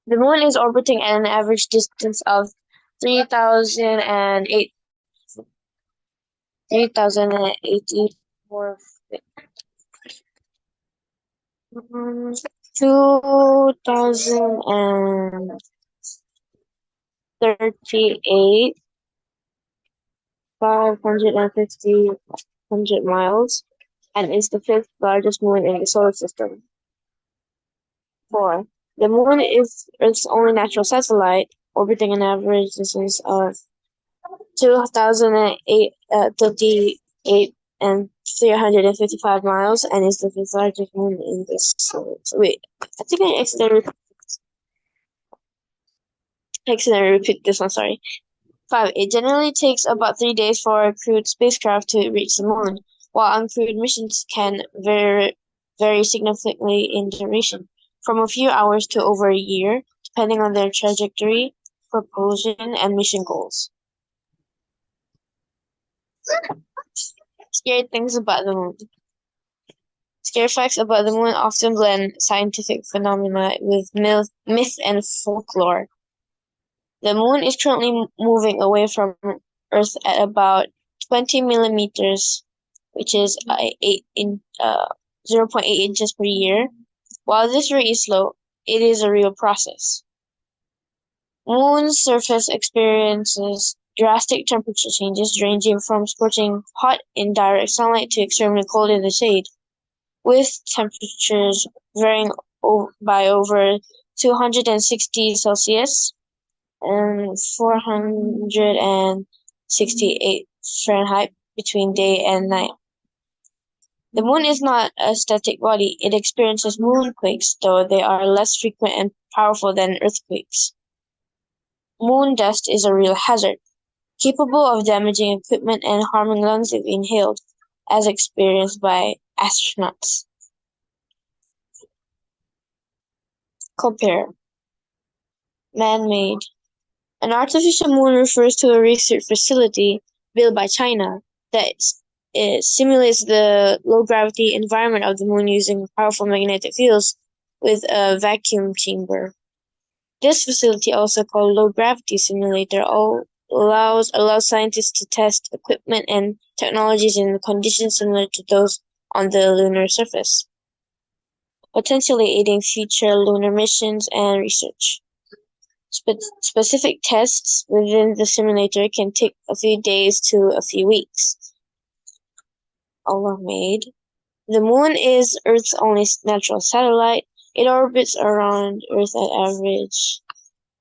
The moon is orbiting at an average distance of 3,084 2,038 550 miles and is the fifth largest moon in the solar system. 4. The moon is Earth's only natural satellite, orbiting an average distance of 2,038 and 355 miles, and is the fifth largest moon in this solar. Wait, I think I accidentally repeat this one. Sorry. 5. It generally takes about 3 days for a crewed spacecraft to reach the moon, while uncrewed missions can vary significantly in duration, from a few hours to over a year, depending on their trajectory, propulsion, and mission goals. Scary things about the moon. Scary facts about the moon often blend scientific phenomena with myth and folklore. The moon is currently moving away from Earth at about 20 millimeters, which is 0.8 inches per year. While this rate is slow, it is a real process. Moon's surface experiences drastic temperature changes ranging from scorching hot in direct sunlight to extremely cold in the shade, with temperatures varying by over 260 Celsius and 468 Fahrenheit between day and night. The moon is not a static body. It experiences moonquakes, though they are less frequent and powerful than earthquakes. Moon dust is a real hazard, capable of damaging equipment and harming lungs if inhaled, as experienced by astronauts. Compare. Man-made. An artificial moon refers to a research facility built by China that simulates the low-gravity environment of the moon using powerful magnetic fields with a vacuum chamber. This facility, also called low-gravity simulator, allows scientists to test equipment and technologies in conditions similar to those on the lunar surface, potentially aiding future lunar missions and research. Specific tests within the simulator can take a few days to a few weeks. Allah made. The moon is Earth's only natural satellite. It orbits around Earth at average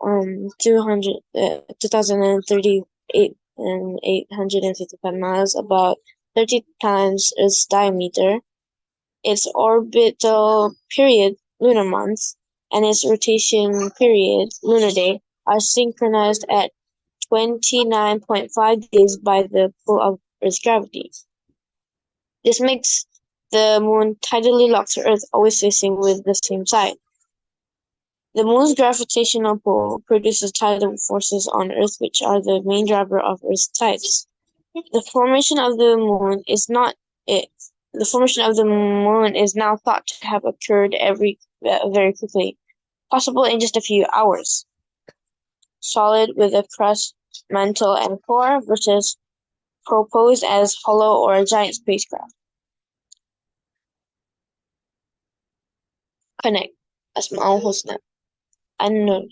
2,038 and 855 miles, about 30 times Earth's diameter. Its orbital period, lunar month, and its rotation period, lunar day, are synchronized at 29.5 days by the pull of Earth's gravity. This makes the moon tidally locked to Earth, always facing with the same side. The moon's gravitational pull produces tidal forces on Earth, which are the main driver of Earth's tides. The formation of the moon is now thought to have occurred very quickly, possible in just a few hours. Solid with a crust, mantle, and core, versus proposed as hollow or a giant spacecraft. Connect. Asma'ul Husna. An-Nur.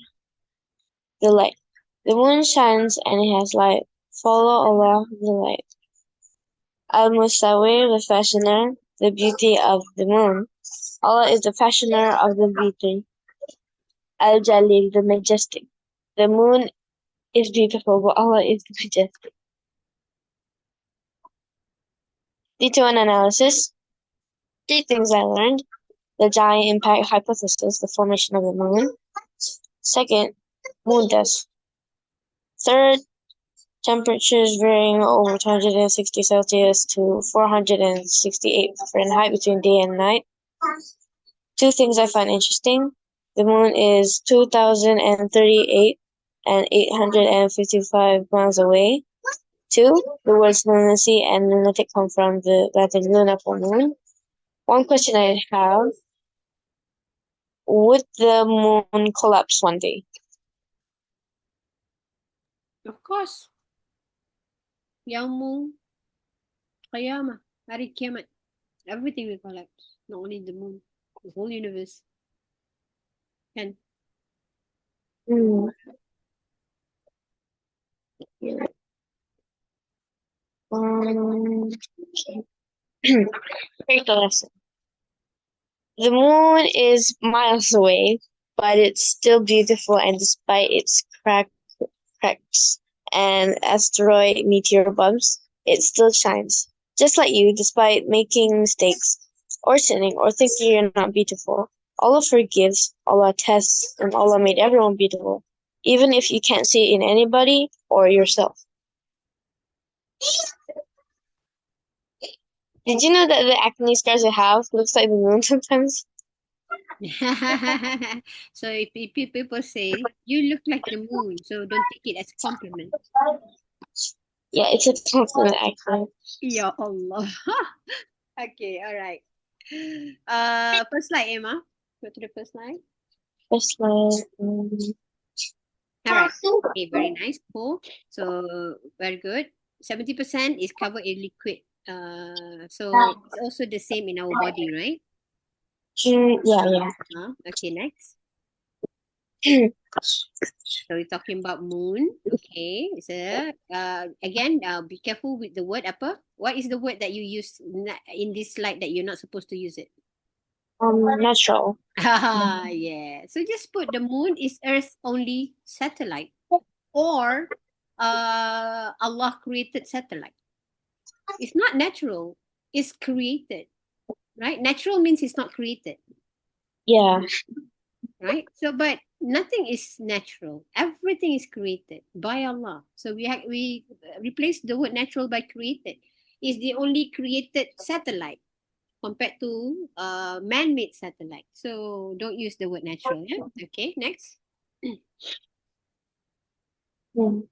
The light. The moon shines and it has light. Follow Allah, the light. Al-Musawwir, the fashioner, the beauty of the moon. Allah is the fashioner of the beauty. Al-Jalil, the majestic. The moon is beautiful, but Allah is the majestic. Detailed analysis. 3 things I learned. The giant impact hypothesis, the formation of the moon. 2nd, moon dust. 3rd, temperatures varying over 260 Celsius to 468 Fahrenheit between day and night. 2 things I find interesting. The moon is 2,038 and 855 miles away. 2, the words lunacy and lunatic come from the Latin luna for moon. One question I have, would the moon collapse one day? Of course. Yaumul Qiyamah, Hari Kiamat. Everything will collapse, not only the moon, the whole universe. Can. Mm. Yeah. Okay. Take the lesson. The moon is miles away, but it's still beautiful, and despite its cracks and asteroid meteor bumps, it still shines. Just like you, despite making mistakes, or sinning, or thinking you're not beautiful. Allah forgives, Allah tests, and Allah made everyone beautiful, even if you can't see it in anybody or yourself. Did you know that the acne scars I have looks like the moon sometimes? So if people say you look like the moon, so don't take it as compliment. Yeah, it's a compliment actually. Ya Allah. Okay, all right. First slide, Emma. Go to the first slide. First like, All right. Okay, very nice. Cool. So very good. 70% is covered in liquid. So it's also the same in our body, right? yeah. Okay, next. So we're talking about moon. Okay. So again, be careful with the word apa. What is the word that you use in this slide that you're not supposed to use it? Natural. Yeah. So just put the moon is Earth's only satellite, or Allah created satellite. It's not natural. It's created, right? Natural means it's not created, Yeah. right? So, but nothing is natural. Everything is created by Allah. So we replace the word natural by created. It's the only created satellite compared to man-made satellite. So don't use the word natural. Yeah. Okay. Next. Mm.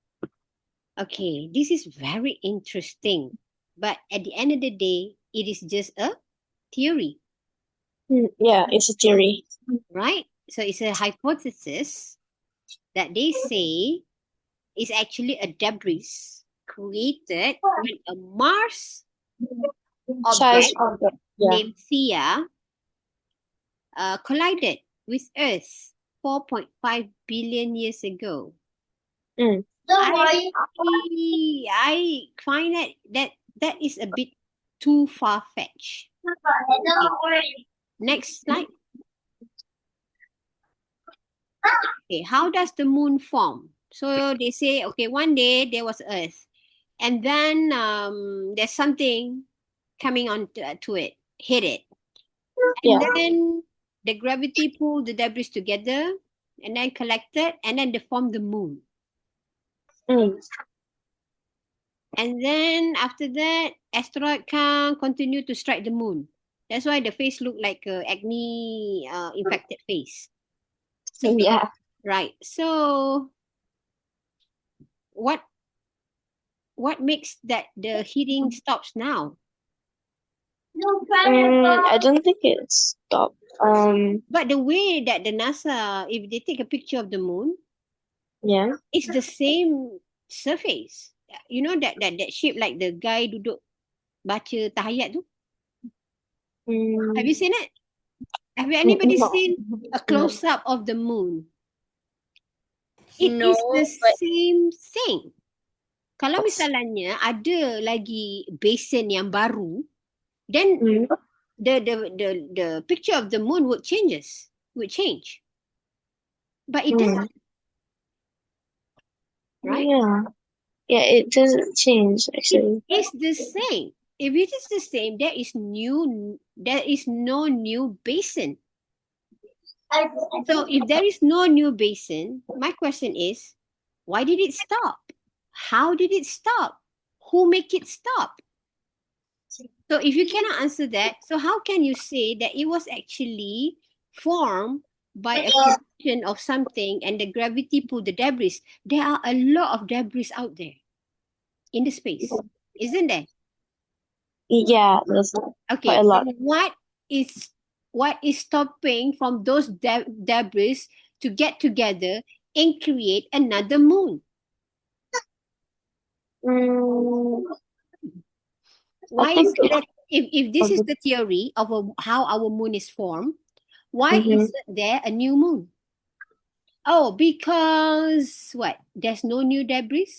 Okay. This is very interesting, but at the end of the day, it is just a theory, Yeah, it's a theory. right? So it's a hypothesis that they say is actually a debris created when a Mars Size object object. Yeah. named Theia collided with Earth 4.5 billion years ago. Mm. I find that is a bit too far-fetched. Okay. Next slide. Okay, how does the moon form? So they say, okay, one day there was Earth, and then there's something coming on to it, hit it, and Yeah. then the gravity pulled the debris together, and then collected, and then they formed the moon. Mm. And then after that, asteroid come, continue to strike the moon. That's why the face look like a acne infected face. So, Yeah. right. So what makes that the heating stops now? I don't think it stopped. But the way that the NASA, if they take a picture of the moon, Yeah. it's the same surface. You know that shape like the guy duduk baca tahiyat tu? Have you seen it? Have anybody No. seen a close up of the moon? It No, is the but same thing. Kalau misalnya ada lagi basin yang baru, then the picture of the moon would change. But it doesn't, right? Yeah, it doesn't change actually. It's the same. If it is the same, there is no new basin. So if there is no new basin, my question is, why did it stop? How did it stop? Who make it stop? So if you cannot answer that, so how can you say that it was actually formed by a collision of something and the gravity pulled the debris? There are a lot of debris out there in the space, isn't there? Yeah, there's Okay, quite a lot. then what is stopping from those debris to get together and create another moon? Why is it that if this is the theory of how our moon is formed, why isn't there a new moon? Oh, because what? There's no new debris?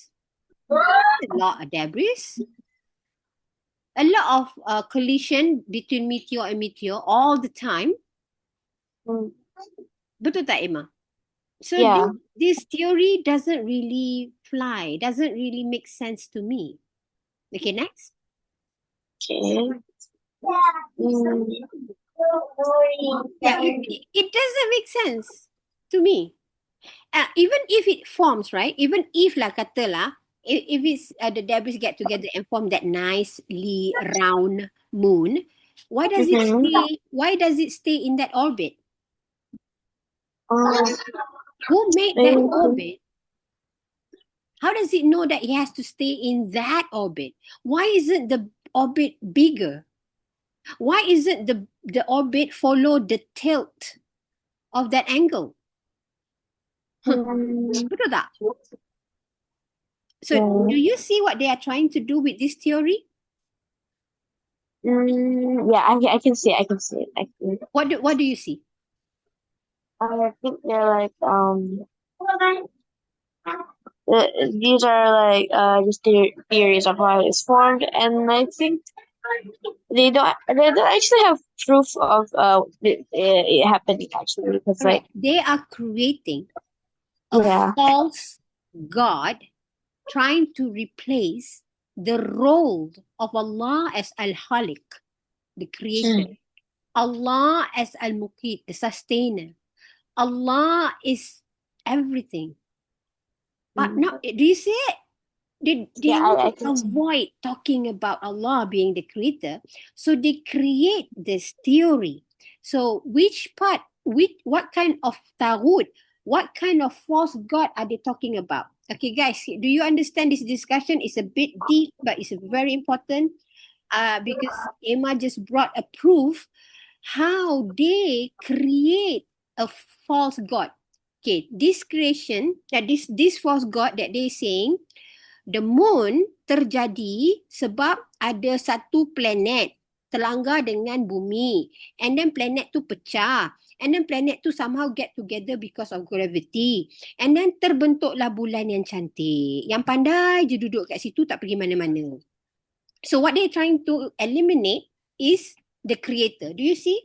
A lot of debris. a lot of collision between meteor and meteor all the time. Mm. Betul tak, Emma? So Yeah. this theory doesn't really fly, doesn't really make sense to me. Okay, next. Okay. Mm. Yeah, it doesn't make sense to me. Even if it forms, right? Even if lah kata lah, if it's the debris get together and form that nicely round moon, why does it Mhm. stay? Why does it stay in that orbit? Oh, Who made that maybe. orbit? How does it know that it has to stay in that orbit? Why isn't the orbit bigger? Why isn't the orbit follow the tilt of that angle? Mm. Betul tak? So Mm. do you see what they are trying to do with this theory? Yeah, I can see it. I can see it. What do you see? I think they're like these are like just theories of how it's formed, and I think they don't actually have proof of it happening actually, because like Correct. They are creating a yeah. false god trying to replace the role of Allah as Al-Khaliq, the creator. Mm. Allah as Al-Muqit, the sustainer. Allah is everything. But now, do you see it? They Yeah, want I to can see. avoid talking about Allah being the creator. So they create this theory. So what kind of taghut, what kind of false god are they talking about? Okay, guys, do you understand this discussion? It's a bit deep, but it's very important because Emma just brought a proof how they create a false god. Okay, this creation, that this false god that they saying, the moon terjadi sebab ada satu planet terlanggar dengan bumi, and then planet tu pecah, and then planet tu somehow get together because of gravity, and then terbentuklah bulan yang cantik, yang pandai je duduk kat situ, tak pergi mana-mana. So what they're trying to eliminate is the creator. Do you see?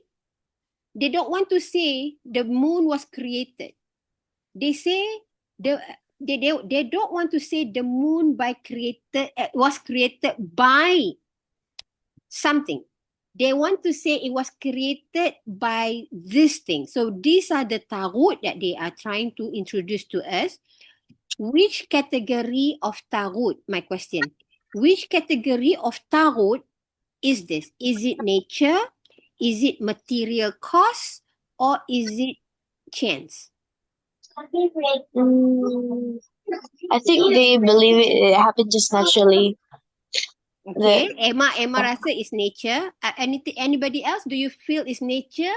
They don't want to say the moon was created. They say they don't want to say the moon was created by something. They want to say it was created by this thing. So these are the taghut that they are trying to introduce to us. Which category of taghut? My question. Which category of taghut is this? Is it nature? Is it material cause? Or is it chance? I think they believe it happened just naturally. Okay, Emma rasa is nature. Anybody else? Do you feel is nature?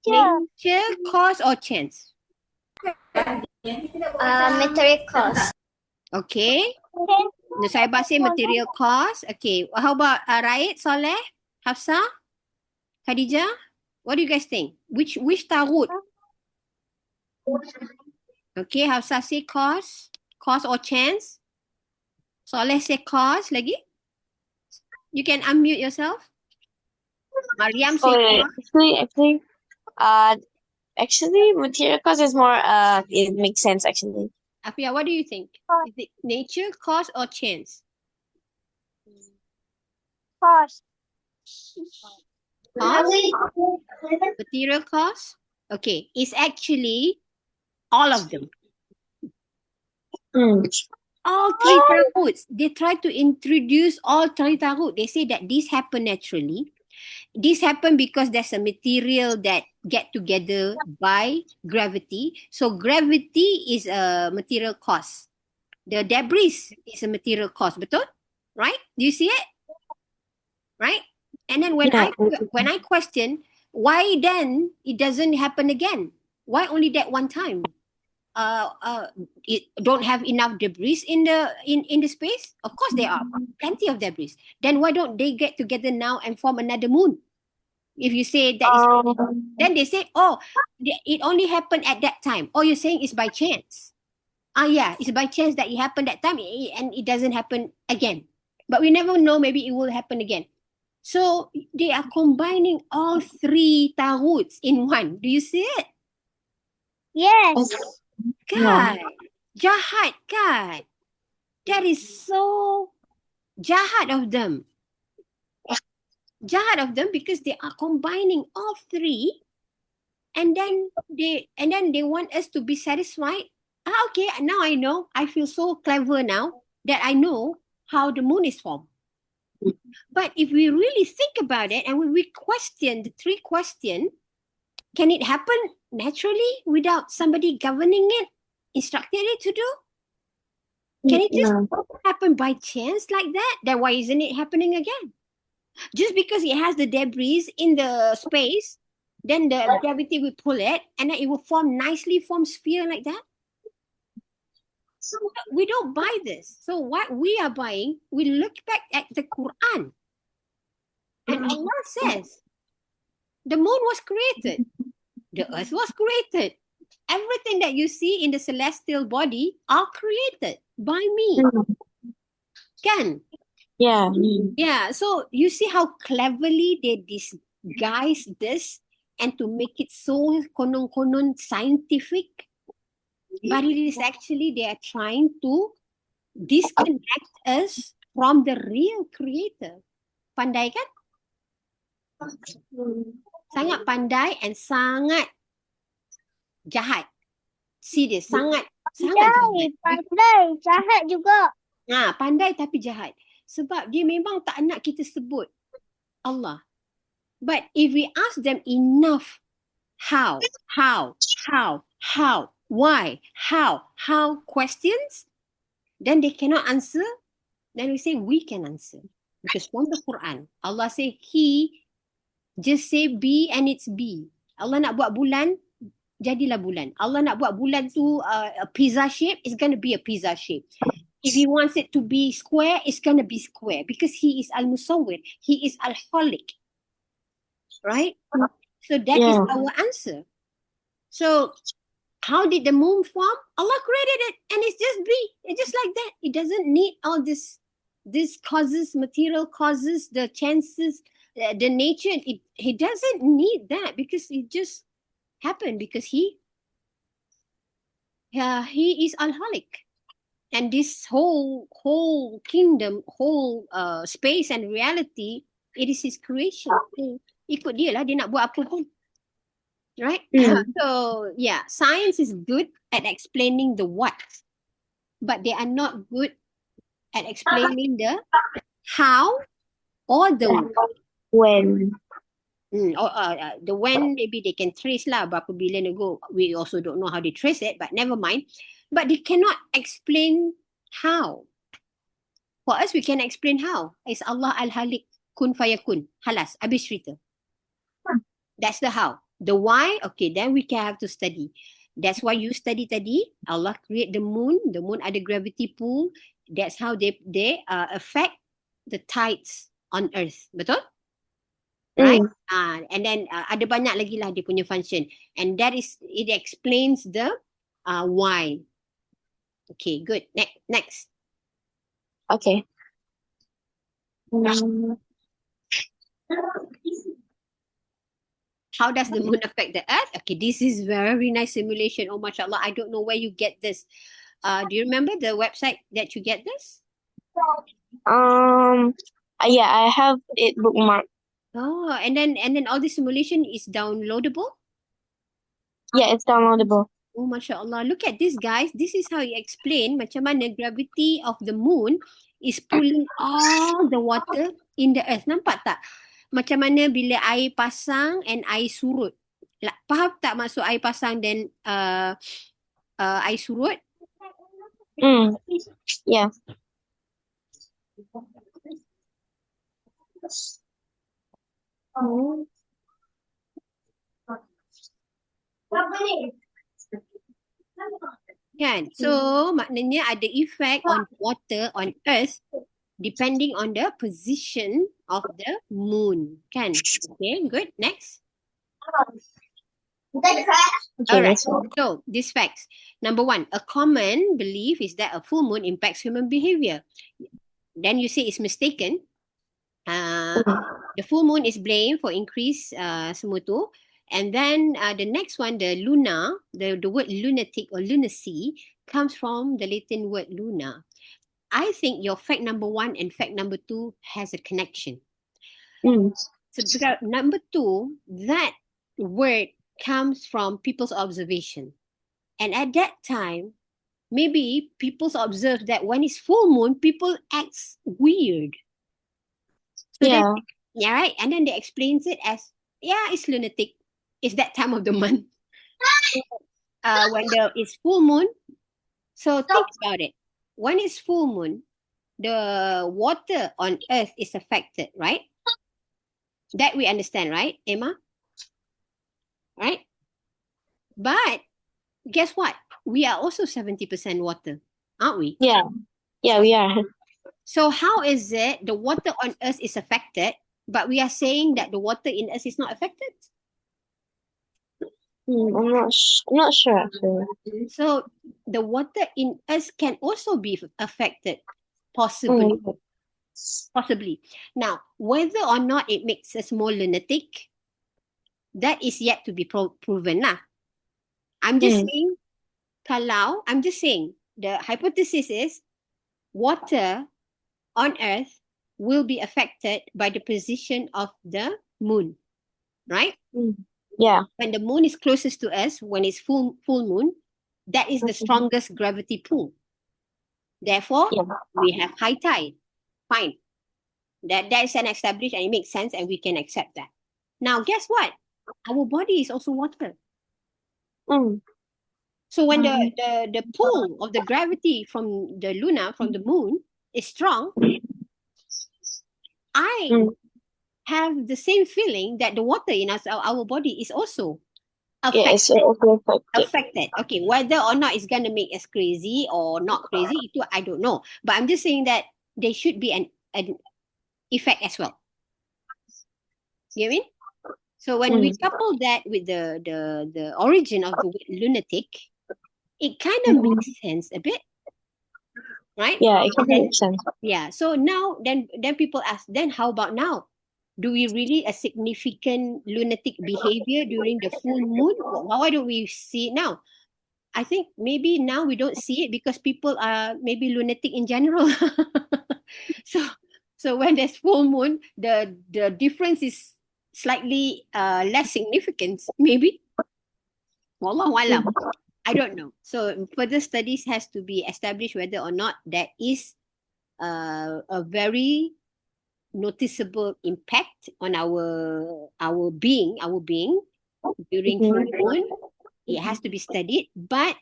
Nature, cause or chance? Material cause. Okay. No, saya bahasa material cause. Okay. How about Raid, Soleh, Hafsa, Khadijah? What do you guys think? Which taghut? Okay, Hafsa say cause or chance. Soleh say cause lagi. You can unmute yourself. Mariam say Oh, cause. actually, material cause is more. It makes sense actually. Afia, what do you think? Is it nature, cause or chance? Cause. Cause? Material cause? Okay, it's actually all of them. Mm. All three taghuts. They try to introduce all three taghut. They say that this happened naturally. This happened because there's a material that get together by gravity. So gravity is a material cause. The debris is a material cause. Betul? Right? Do you see it? Right? And then when Yeah. I question, why then it doesn't happen again? Why only that one time? It don't have enough debris in the space? Of course there are plenty of debris. Then why don't they get together now and form another moon? If you say that is, then they say, oh, it only happened at that time. Oh, you're saying it's by chance. Yeah, it's by chance that it happened that time and it doesn't happen again. But we never know, maybe it will happen again. So they are combining all three taghuts in one. Do you see it? Yes. Kan? Jahat kan? That is so jahat of them. Jahat of them because they are combining all three, and then they want us to be satisfied. Okay, now I know. I feel so clever now that I know how the moon is formed. But if we really think about it and we question the three questions, can it happen naturally without somebody governing it, instructing it to do? Can it just happen by chance like that? Then why isn't it happening again? Just because it has the debris in the space, then the gravity will pull it and then it will nicely form sphere like that. We don't buy this. So what we are buying, we look back at the Quran. And Allah says, the moon was created. The earth was created. Everything that you see in the celestial body are created by me. Kan? Yeah. Yeah, so you see how cleverly they disguise this and to make it so konon-konon scientific. But it is actually they are trying to disconnect us from the real creator. Pandai kan? Sangat pandai and sangat jahat. Serius, sangat jahat. Pandai, jahat juga. Pandai tapi jahat. Sebab dia memang tak nak kita sebut Allah. But if we ask them enough, how, why, how questions, then they cannot answer. Then we say we can answer. Because from the Quran, Allah say He just say be and it's be. Allah nak buat bulan, jadilah bulan. Allah nak buat bulan tu a pizza shape, it's going to be a pizza shape. If He wants it to be square, it's going to be square. Because He is Al-Musawwir. He is Al-Khaliq. Right? So that is our answer. So how did the moon form? Allah created it and it's just be. It's just like that. It doesn't need all this causes, material causes, the chances, the nature. He doesn't need that because it just happened because He is Al-Khaliq. And this whole kingdom, whole space and reality, it is His creation. Ikut dia lah, dia nak buat apa pun. Right? So, yeah, science is good at explaining the what, but they are not good at explaining the how or the When. The when, maybe they can trace lah berapa billion ago. We also don't know how they trace it, but never mind. But they cannot explain how. For us, we can explain how. It's Allah Al-Khaliq, kun fayakun. Halas, habis cerita. That's the how. The why, okay, then we can have to study. That's why you study tadi. Allah create the moon. The moon ada gravity pull. That's how they affect the tides on earth. Betul? Right? And then ada banyak lagi lah dia punya function. And that is, it explains the why. Okay, good. Next. Okay. How does the moon affect the earth? Okay, this is very nice simulation. Oh, mashallah, I don't know where you get this. Do you remember the website that you get this? Yeah, I have it bookmarked. Oh, and then all the simulation is downloadable? Yeah, it's downloadable. Oh, mashallah. Look at this, guys. This is how he explained macam mana gravity of the moon is pulling all the water in the earth. Nampak tak? Macam mana bila air pasang and air surut. Faham tak maksud air pasang dan air surut? Yeah. Kan? So, maknanya ada effect on water on earth depending on the position of the moon. Kan? Okay, good. Next. Alright, so these facts. Number one, a common belief is that a full moon impacts human behavior. then you say it's mistaken. The full moon is blamed for increase semua tu. And then the next one, the luna, the word lunatic or lunacy comes from the Latin word luna. I think your fact number 1 and fact number 2 has a connection. So because number 2, that word comes from people's observation. And at that time, maybe people observe that when it's full moon, people act weird. So Yeah. yeah, right. And then they explains it as, yeah, it's lunatic. It's that time of the month. When it's full moon. So think about it. When it's full moon, the water on earth is affected, right? That we understand, right, Emma? Right? But guess what? We are also 70% water, aren't we? Yeah. Yeah, we are. So how is it the water on earth is affected, but we are saying that the water in earth is not affected? I'm not sure actually. So the water in us can also be affected, possibly. Possibly. Now, whether or not it makes us more lunatic, that is yet to be proven lah. I'm just saying, the hypothesis is water on earth will be affected by the position of the moon, right? Yeah. When the moon is closest to us, when it's full moon, that is the strongest gravity pull. Therefore, we have high tide. Fine. That is an established and it makes sense and we can accept that. Now, guess what? Our body is also water. So when the pull of the gravity from the luna, from the moon, is strong, I have the same feeling that the water in us, our body, is also affected. Yeah, it's also affected. Okay, whether or not it's gonna make us crazy or not crazy, itu I don't know. But I'm just saying that there should be an effect as well. You know what I mean? So when we couple that with the origin of the word lunatic, it kind of makes sense a bit, right? Yeah, it can make sense. Yeah. So now, then people ask, then how about now? Do we really a significant lunatic behavior during the full moon? Why don't we see it now? I think maybe now we don't see it because people are maybe lunatic in general. So when there's full moon, the difference is slightly less significant, maybe. Wallahu alam. I don't know. So further studies has to be established whether or not that is a very noticeable impact on our being during full moon. It has to be studied, but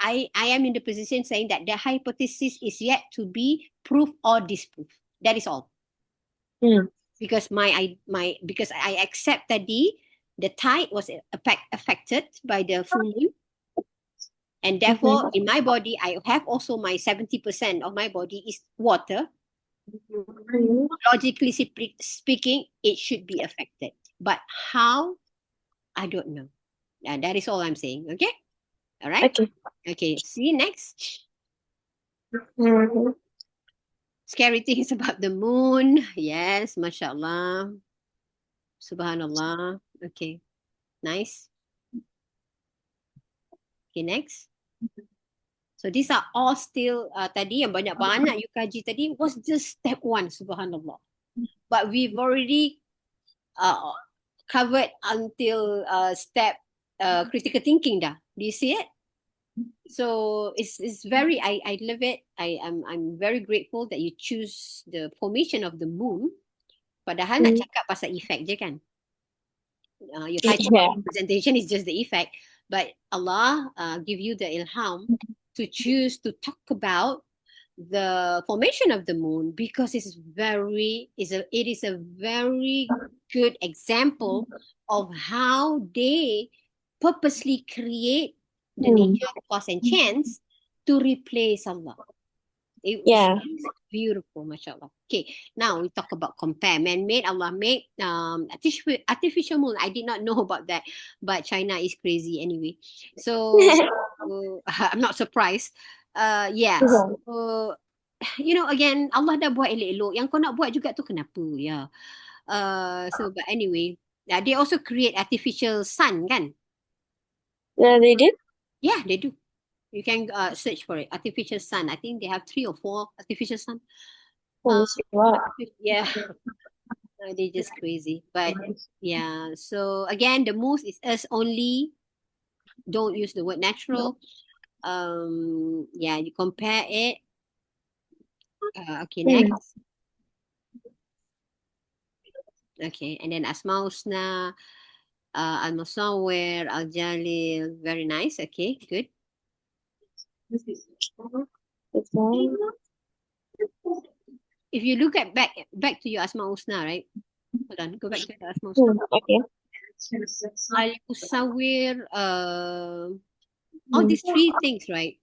I am in the position saying that the hypothesis is yet to be proved or disproved. That is all. Because because I accept that the tide was affected by the full moon, and therefore in my body I have also my 70% of my body is water. Logically speaking, it should be affected, but how? I don't know. And that is all I'm saying. Okay. All right. Okay. See you next. Scary things about the moon. Yes, mashallah. Subhanallah. Okay. Nice. Okay, next. So these are all still tadi yang banyak-banyak you kaji tadi was just step 1, subhanallah. But we've already covered until step critical thinking dah. Do you see it? So it's very I love it. I'm very grateful that you choose the formation of the moon. Padahal nak cakap pasal effect je kan. Your title presentation is just the effect, but Allah give you the ilham to choose to talk about the formation of the moon because it is a very good example of how they purposely create the nature of cause and chance to replace Allah. It's beautiful, mashallah. Okay, now we talk about compare. Man-made, Allah made artificial moon. I did not know about that, but China is crazy anyway. So I'm not surprised. Yeah. So again, Allah dah buat elok-elok. Yang kau nak buat juga tu kenapa? Yeah. But anyway, they also create artificial sun, kan? Yeah, they did? Yeah, they do. You can search for it. Artificial sun. I think they have 3 or 4 artificial sun. Oh, what? Yeah. They're just crazy. But yeah, so again, the most is us only. Don't use the word natural. Yeah, you compare it. Okay, next. Okay, and then Asmaul Husna, Al-Musawwir, Al-Jalil. Very nice. Okay, good. If you look at back to your Asmaul Husna, right? Hold on, go back to the Asmaul Husna. Okay. Al-Musawwir, all these 3 things, right?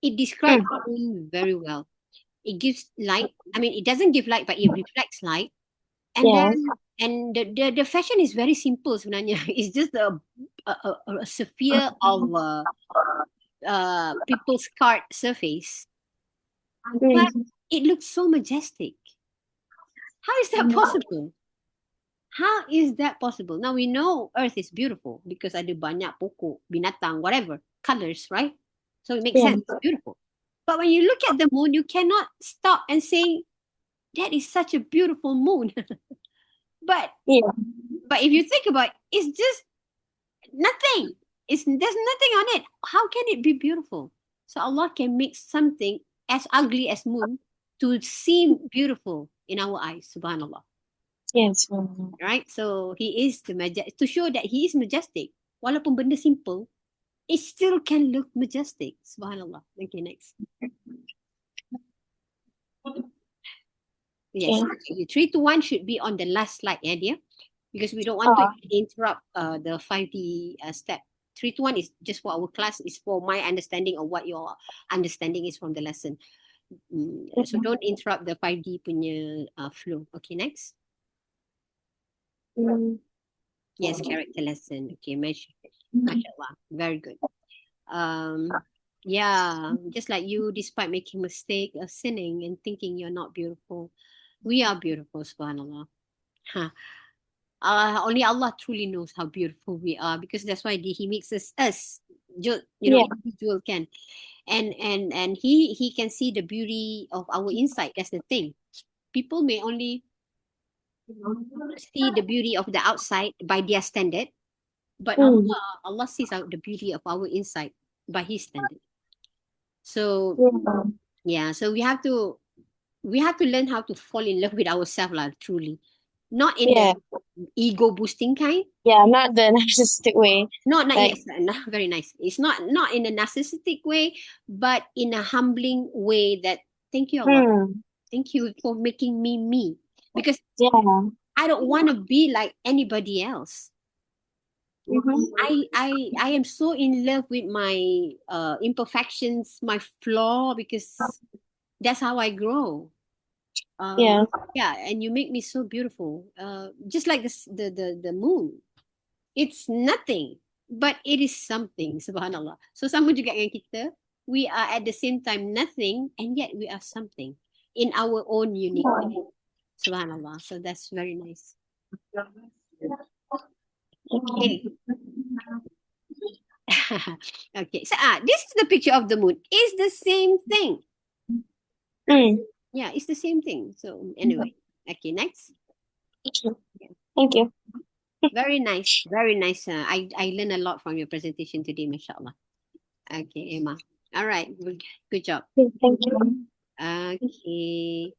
It describes the moon very well. It gives light. I mean, it doesn't give light, but it reflects light. And Yeah. then the fashion is very simple sebenarnya. It's just a sphere of people's card surface, but it looks so majestic. How is that possible? How is that possible? Now we know Earth is beautiful because ada banyak pokok, binatang, whatever, colors, right? So it makes sense. It's beautiful. But when you look at the moon, you cannot stop and say, that is such a beautiful moon. But if you think about it, it's just nothing. There's nothing on it. How can it be beautiful? So Allah can make something as ugly as moon to seem beautiful in our eyes. Subhanallah. Yes. Right? So he is to show that he is majestic. Walaupun benda simple, it still can look majestic. Subhanallah. Okay, next. Yes. Okay. 3 to 1 should be on the last slide, dear. Because we don't want to interrupt the 5D step. 3 to 1 is just for our class. It's for my understanding of what your understanding is from the lesson. So don't interrupt the 5D punya flow. Okay, next. Yes, character lesson. Okay, mashallah. Very good. Yeah, just like you, despite making mistake, sinning and thinking you're not beautiful, we are beautiful, subhanallah. Only Allah truly knows how beautiful we are, because that's why he makes us individual, can, and he can see the beauty of our inside. That's the thing. People may only see the beauty of the outside by their standard, but Allah sees out the beauty of our inside by His standard. So yeah, so we have to learn how to fall in love with ourselves, truly, not in the ego boosting kind. Yeah, not the narcissistic way. Not yes, very nice. It's not in a narcissistic way, but in a humbling way. That thank you Allah, thank you for making me, because I don't want to be like anybody else. I am so in love with my imperfections, my flaw, because that's how I grow. Yeah, and you make me so beautiful. Just like the moon. It's nothing, but it is something, subhanallah. So sama juga dengan kita, we are at the same time nothing, and yet we are something in our own unique way. Subhanallah. So that's very nice. Okay. Okay. So this is the picture of the moon. It's the same thing. Yeah, it's the same thing. So anyway, okay, next. Thank you. Very nice, very nice. I learned a lot from your presentation today, mashallah. Okay, Emma. All right, good job. Thank you. Okay.